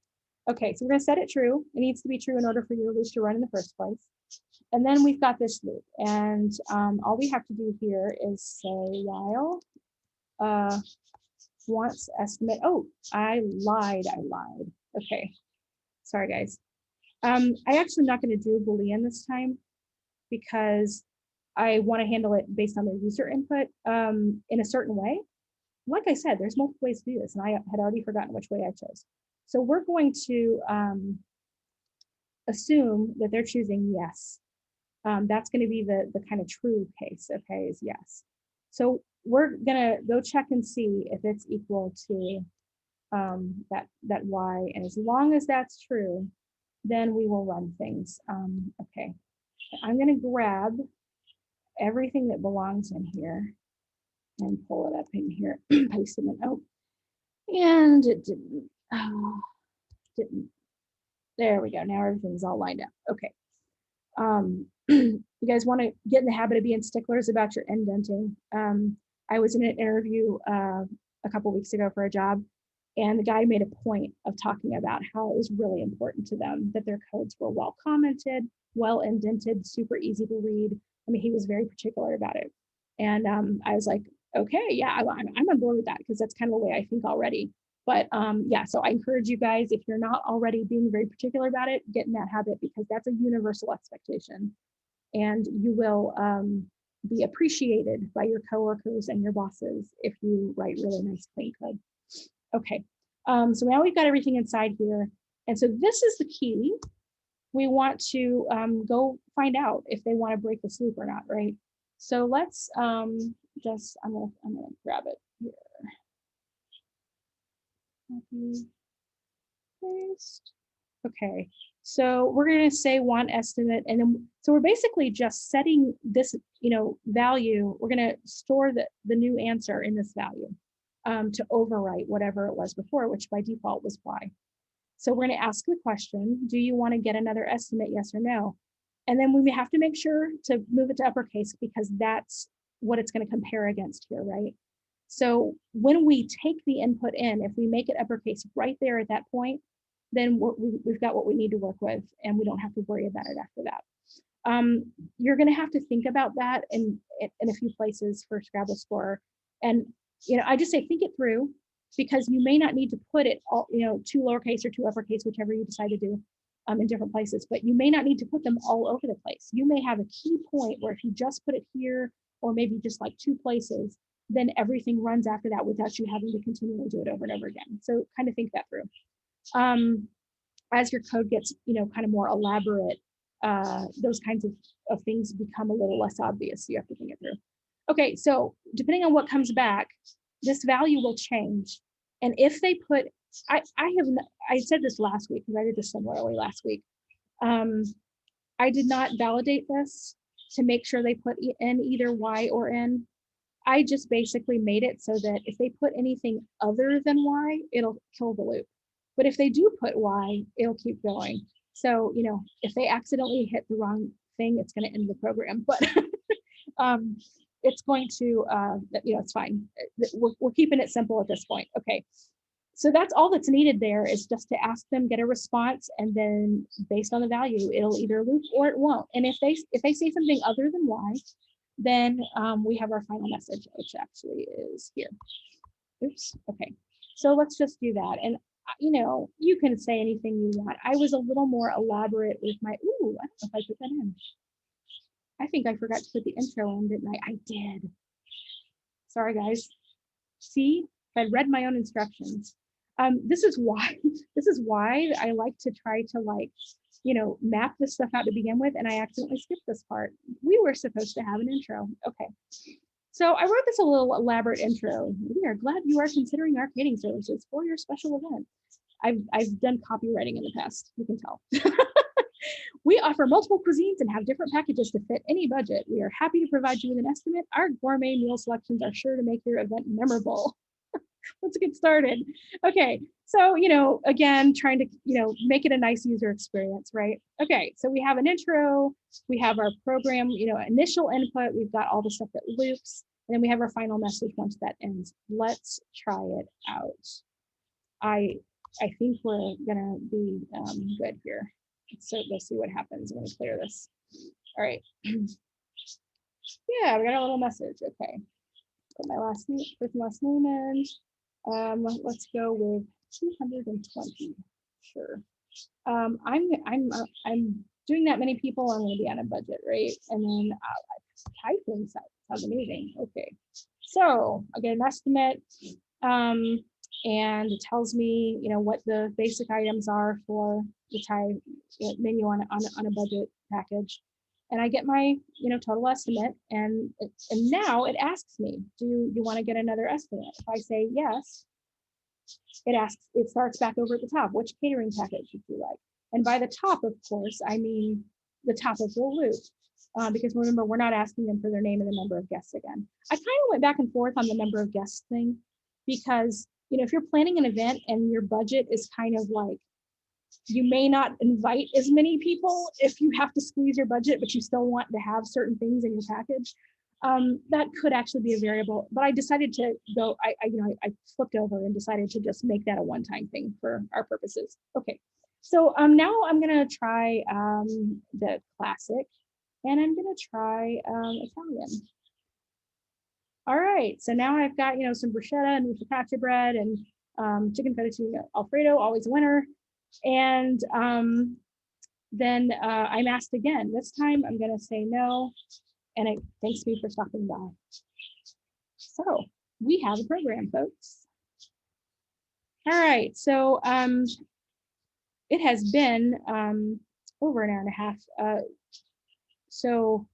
E: Okay, so we're gonna set it true. It needs to be true in order for your loop to run in the first place. And then we've got this loop, and all we have to do here is say while wants estimate. Oh, I lied. Okay, sorry guys. I actually am not going to do Boolean this time because I want to handle it based on their user input in a certain way. Like I said, there's multiple ways to do this, and I had already forgotten which way I chose. So we're going to assume that they're choosing yes. That's going to be the kind of true case, okay, is yes. So we're gonna go check and see if it's equal to that y, and as long as that's true, then we will run things. Okay, I'm gonna grab everything that belongs in here and pull it up in here, paste it in. Oh, and it didn't. Oh, didn't. There we go. Now everything's all lined up. Okay. You guys want to get in the habit of being sticklers about your indenting. I was in an interview a couple weeks ago for a job, and the guy made a point of talking about how it was really important to them that their codes were well commented, well indented, super easy to read. I mean, he was very particular about it. And I was like, okay, yeah, I'm on board with that because that's kind of the way I think already. But yeah, so I encourage you guys, if you're not already being very particular about it, get in that habit because that's a universal expectation. And you will be appreciated by your coworkers and your bosses if you write really nice, clean code. Okay, so now we've got everything inside here. And so this is the key. We want to go find out if they want to break this loop or not, right? So let's I'm gonna grab it here. Copy, paste. Okay, so we're going to say want estimate, and then so we're basically just setting this, value. We're going to store the new answer in this value to overwrite whatever it was before, which by default was y. So we're going to ask the question: do you want to get another estimate? Yes or no? And then we have to make sure to move it to uppercase because that's what it's going to compare against here, right? So when we take the input in, if we make it uppercase right there at that point, then we've got what we need to work with, and we don't have to worry about it after that. You're going to have to think about that in a few places for Scrabble Score, and I just say think it through because you may not need to put it all, two lowercase or two uppercase, whichever you decide to do, in different places. But you may not need to put them all over the place. You may have a key point where if you just put it here, or maybe just like two places, then everything runs after that without you having to continually do it over and over again. So kind of think that through. As your code gets, kind of more elaborate, those kinds of things become a little less obvious. So you have to think it through. Okay, so depending on what comes back, this value will change. And if they put, I said this last week because I did this similarly last week. I did not validate this to make sure they put in either Y or N. I just basically made it so that if they put anything other than Y, it'll kill the loop. But if they do put Y, it'll keep going. So, if they accidentally hit the wrong thing, it's going to end the program. But it's going to, it's fine. We're keeping it simple at this point. Okay. So that's all that's needed there is just to ask them, get a response, and then based on the value, it'll either loop or it won't. And if they say something other than Y, then we have our final message, which actually is here. Oops. Okay. So let's just do that. And you can say anything you want. I was a little more elaborate with my, I don't know if I put that in. I think I forgot to put the intro in, didn't I? I did. Sorry, guys. See, if I'd read my own instructions. This is why I like to try to map this stuff out to begin with, and I accidentally skipped this part. We were supposed to have an intro. Okay. So I wrote this a little elaborate intro. We are glad you are considering our catering services for your special event. I've done copywriting in the past, you can tell. We offer multiple cuisines and have different packages to fit any budget. We are happy to provide you with an estimate. Our gourmet meal selections are sure to make your event memorable. Let's get started. Okay, so, again, trying to, make it a nice user experience, right? Okay, so we have an intro, we have our program, initial input, we've got all the stuff that loops, and then we have our final message once that ends. Let's try it out. I I think we're gonna be good here. So let's see what happens when we clear this. All right. Yeah, we got a little message. Okay. Put my last name, first and last name in. Let's go with 220. Sure. I'm doing that many people. I'm going to be on a budget, right? And then typing sounds amazing. Okay. So I get an estimate, and it tells me, what the basic items are for the Thai menu on a budget package. And I get my, total estimate, and now it asks me, do you want to get another estimate? If I say yes, it starts back over at the top. Which catering package would you like? And by the top, of course, I mean the top of the loop, because remember, we're not asking them for their name and the number of guests again. I kind of went back and forth on the number of guests thing, because if you're planning an event and your budget is kind of like, you may not invite as many people if you have to squeeze your budget, but you still want to have certain things in your package. That could actually be a variable, but I decided to go, I flipped over and decided to just make that a one-time thing for our purposes. Okay, so now I'm gonna try the classic, and I'm gonna try Italian. All right, so now I've got, some bruschetta and focaccia bread and chicken fettuccine Alfredo, always a winner. And then I'm asked again. This time I'm going to say no, and it thanks me for stopping by. So we have a program, folks. All right, so it has been over an hour and a half. So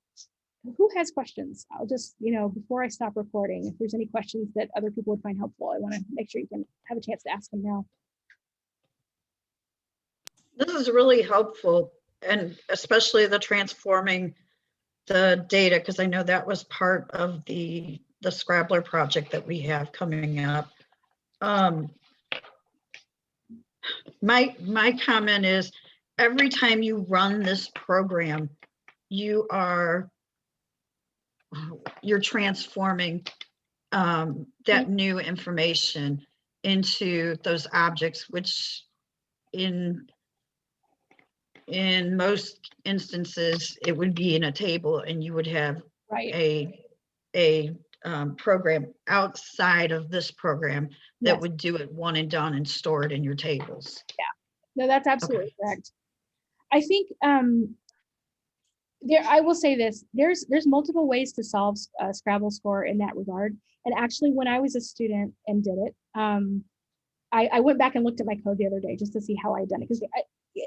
E: who has questions? I'll just, before I stop recording, if there's any questions that other people would find helpful, I want to make sure you can have a chance to ask them now.
B: This is really helpful, and especially the transforming the data, because I know that was part of the Scrabbler project that we have coming up. My comment is, every time you run this program, you're transforming that new information into those objects, which in most instances, it would be in a table, and you would have a program outside of this program that would do it one and done and store it in your tables.
E: Yeah, no, that's absolutely correct. I think I will say this, there's multiple ways to solve Scrabble score in that regard. And actually, when I was a student and did it, I went back and looked at my code the other day just to see how I had done it.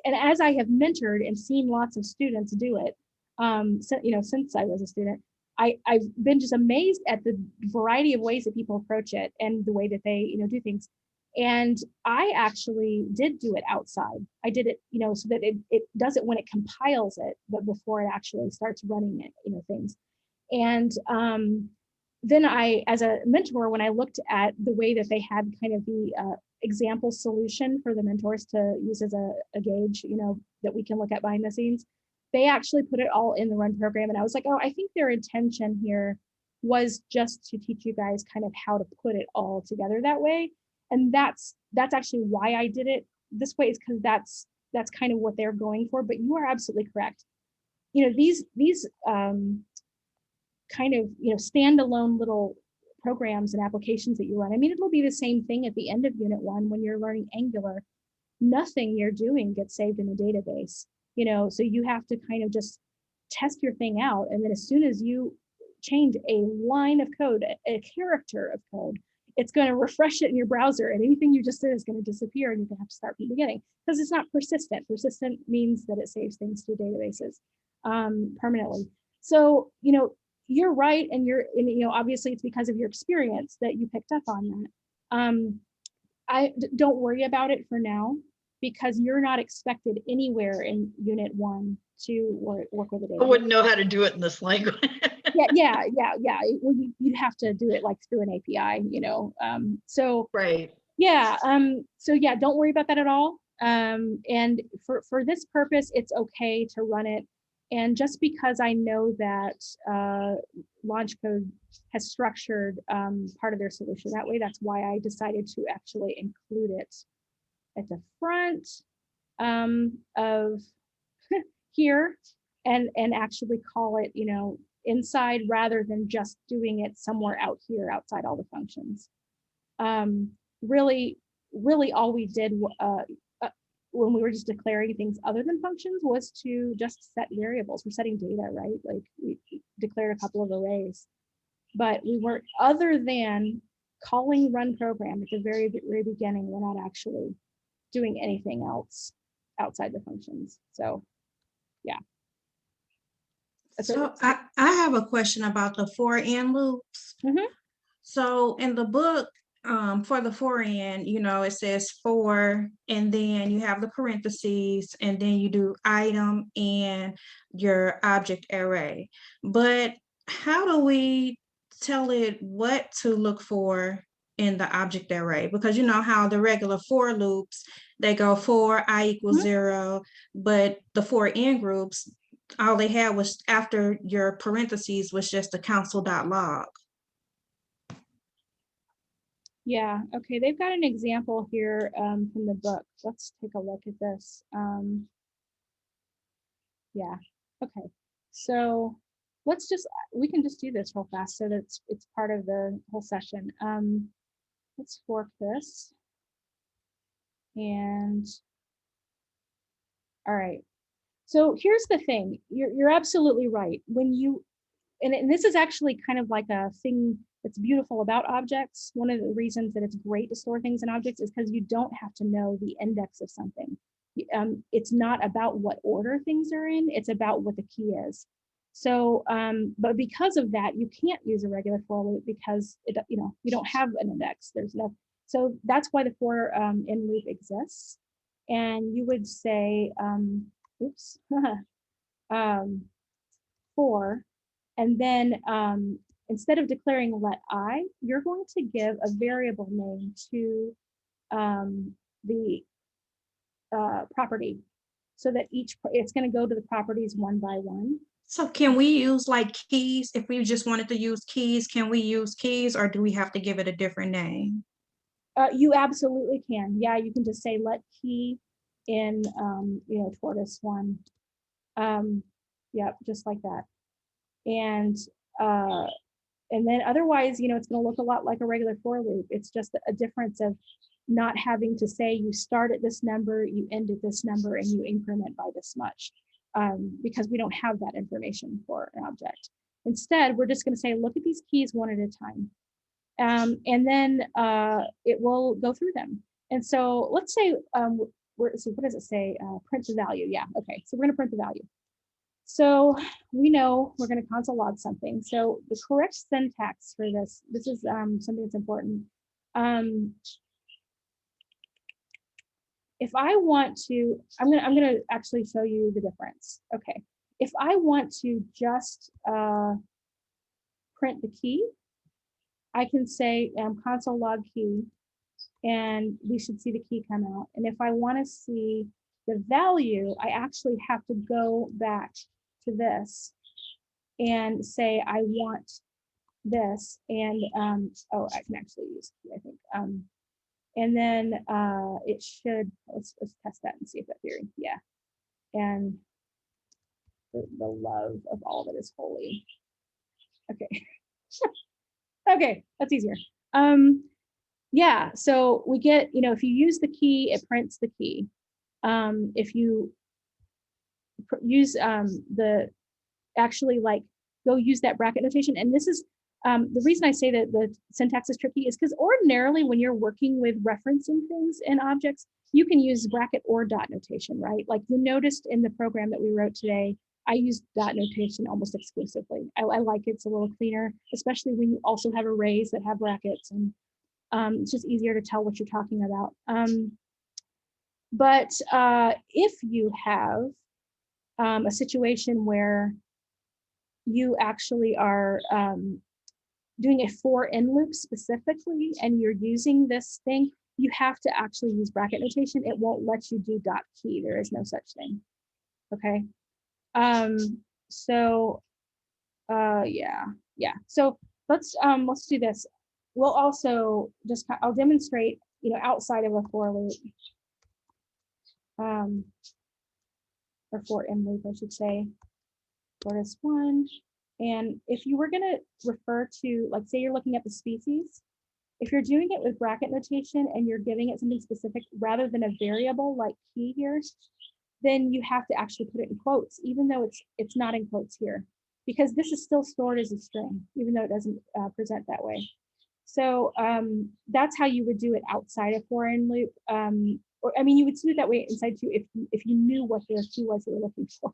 E: And as I have mentored and seen lots of students do it, since I was a student, I've been just amazed at the variety of ways that people approach it and the way that they, do things. And I actually did do it outside. I did it, so that it does it when it compiles it, but before it actually starts running it, things. And then I, as a mentor, when I looked at the way that they had kind of the example solution for the mentors to use as a gauge, that we can look at behind the scenes, they actually put it all in the run program. And I was like, oh, I think their intention here was just to teach you guys kind of how to put it all together that way. And that's actually why I did it this way, is because that's kind of what they're going for. But you are absolutely correct. These kind of, standalone little programs and applications that you run. I mean, it'll be the same thing at the end of Unit 1 when you're learning Angular. Nothing you're doing gets saved in a database, so you have to kind of just test your thing out. And then as soon as you change a line of code, a character of code, it's going to refresh it in your browser, and anything you just did is going to disappear, and you're going to have to start from the beginning, because it's not persistent. Persistent means that it saves things to databases permanently. So, you're right, and obviously it's because of your experience that you picked up on that. I don't worry about it for now, because you're not expected anywhere in Unit 1 to work with a database.
B: I wouldn't know how to do it in this language.
E: Yeah. Well, you'd have to do it like through an API, so
B: right.
E: Yeah. So yeah, don't worry about that at all. And for this purpose, it's okay to run it. And just because I know that Launch Code has structured part of their solution that way, that's why I decided to actually include it at the front of here and actually call it, inside rather than just doing it somewhere out here outside all the functions. Really all we did when we were just declaring things other than functions was to just set variables. We're setting data, right? Like we declared a couple of arrays, but we weren't, other than calling run program at the very beginning, we're not actually doing anything else outside the functions. So yeah.
F: So I have a question about the for and loops.
E: Mhm.
F: So in the book, for the for and, it says for, and then you have the parentheses, and then you do item and your object array. But how do we tell it what to look for in the object array? Because you know how the regular for loops, they go for I equals 0, but the for and groups, all they had was after your parentheses was just the console.log.
E: Yeah, okay, they've got an example here from the book. Let's take a look at this. Yeah, okay. So we can just do this real fast so that it's part of the whole session. Let's fork this. And all right. So here's the thing. You're absolutely right. When you, and this is actually kind of like a thing that's beautiful about objects. One of the reasons that it's great to store things in objects is because you don't have to know the index of something. It's not about what order things are in, it's about what the key is. So, but because of that, you can't use a regular for loop because you don't have an index. So that's why the for in loop exists. And you would say, oops, for, and then instead of declaring let I, you're going to give a variable name to the property, so that it's going to go to the properties one by one.
F: So can we use like keys? If we just wanted to use keys, can we use keys, or do we have to give it a different name?
E: You absolutely can. Yeah, you can just say let key in tortoise one. Yeah, just like that. And then otherwise, it's going to look a lot like a regular for loop. It's just a difference of not having to say you start at this number, you end at this number, and you increment by this much, because we don't have that information for an object. Instead, we're just going to say, look at these keys one at a time. And then it will go through them. And so let's say, so what does it say? Print the value. Yeah, okay. So we're going to print the value. So we know we're going to console log something. So the correct syntax for this is something that's important. If I want to, I'm going to actually show you the difference. Okay. If I want to just print the key, I can say console log key, and we should see the key come out. And if I want to see the value, I actually have to go back to this and say I want this, and oh, I can actually use key, I think. And then it should, let's test that and see if that theory, yeah. And the love of all that is holy. Okay. Okay, that's easier. Yeah, so we get, if you use the key, it prints the key. If you use actually go use that bracket notation, and this is the reason I say that the syntax is tricky is because ordinarily when you're working with referencing things in objects, you can use bracket or dot notation, right? Like you noticed in the program that we wrote today, I use dot notation almost exclusively. I like it. It's a little cleaner, especially when you also have arrays that have brackets, and it's just easier to tell what you're talking about. But if you have a situation where you actually are doing a for in loop specifically, and you're using this thing, you have to actually use bracket notation. It won't let you do dot key. There is no such thing. Okay. So yeah. So let's do this. We'll also I'll demonstrate, outside of a for loop. or for in loop, I should say, tortoise 1. And if you were going to refer to, like, say you're looking at the species, if you're doing it with bracket notation and you're giving it something specific rather than a variable like key here, then you have to actually put it in quotes, even though it's not in quotes here, because this is still stored as a string, even though it doesn't present that way. So that's how you would do it outside of for in loop. Or I mean, you would do it that way inside too if you knew what the key was you were looking for.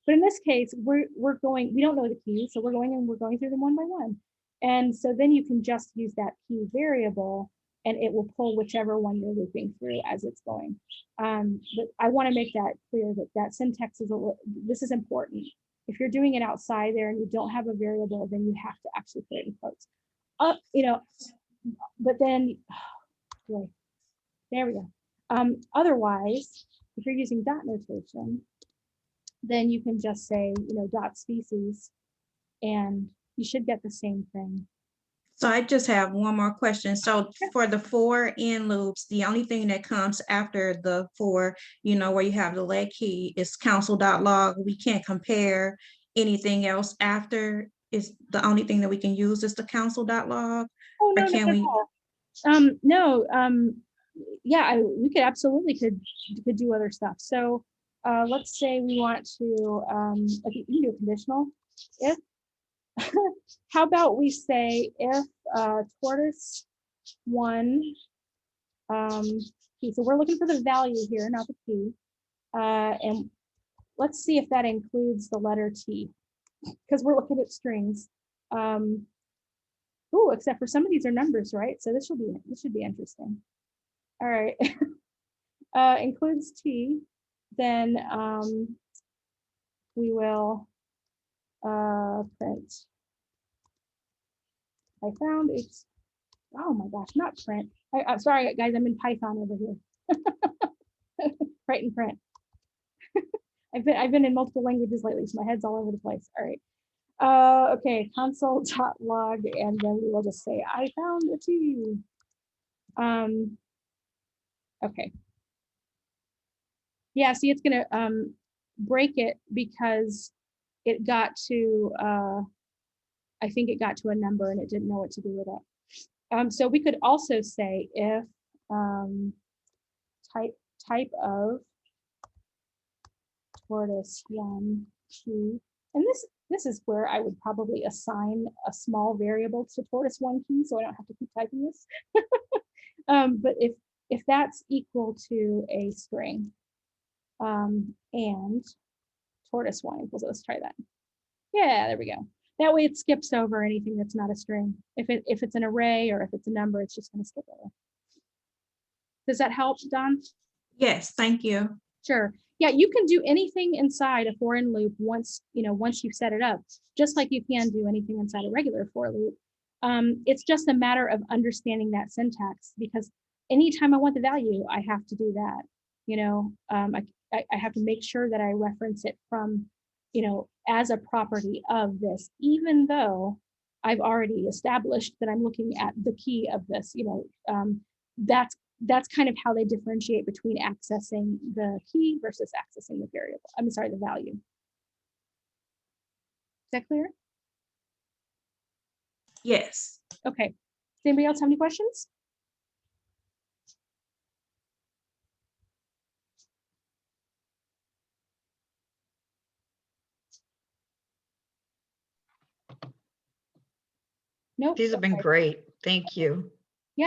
E: But in this case, we don't know the keys, so we're going through them one by one. And so then you can just use that key variable and it will pull whichever one you're looping through as it's going. But I want to make that clear that syntax this is important. If you're doing it outside there and you don't have a variable, then you have to actually put it in quotes. But then, boy, there we go. Otherwise, if you're using dot notation, then you can just say, dot species, and you should get the same thing.
F: So I just have one more question. So for the for in loops, the only thing that comes after the for, where you have the leg key is console.log. We can't compare anything else after. Is the only thing that we can use is the console.log?
E: Oh, no,
F: or can we?
E: No, yeah, we could absolutely could do other stuff. So let's say we want to, like you can do a conditional if. How about we say if tortoise 1, key. So we're looking for the value here, not the key. And let's see if that includes the letter T, because we're looking at strings. Oh, except for some of these are numbers, right? So this should be interesting. All right. Includes T, then we will print. I found it's, oh my gosh, not print. I'm sorry, guys, I'm in Python over here. Write and print. I've been in multiple languages lately, so my head's all over the place. All right. Okay, console.log, and then we will just say, I found a T. Okay. Yeah, see, it's gonna break it because it got to, I think it got to a number and it didn't know what to do with it. So we could also say if type of tortoise 1, 2, and this is where I would probably assign a small variable to tortoise 1 key, so I don't have to keep typing this. But if that's equal to a string, and tortoise 1 equals, let's try that. Yeah, there we go. That way it skips over anything that's not a string. If it's an array or if it's a number, it's just going to skip over. Does that help, Don?
F: Yes, thank you.
E: Sure. Yeah, you can do anything inside a for in loop once you've set it up, just like you can do anything inside a regular for loop. It's just a matter of understanding that syntax, because anytime I want the value, I have to do that. I have to make sure that I reference it from, as a property of this, even though I've already established that I'm looking at the key of this. That's kind of how they differentiate between accessing the key versus accessing the variable. The value. Is that clear?
F: Yes.
E: Okay. Does anybody else have any questions? Nope.
B: These have been great. Thank you.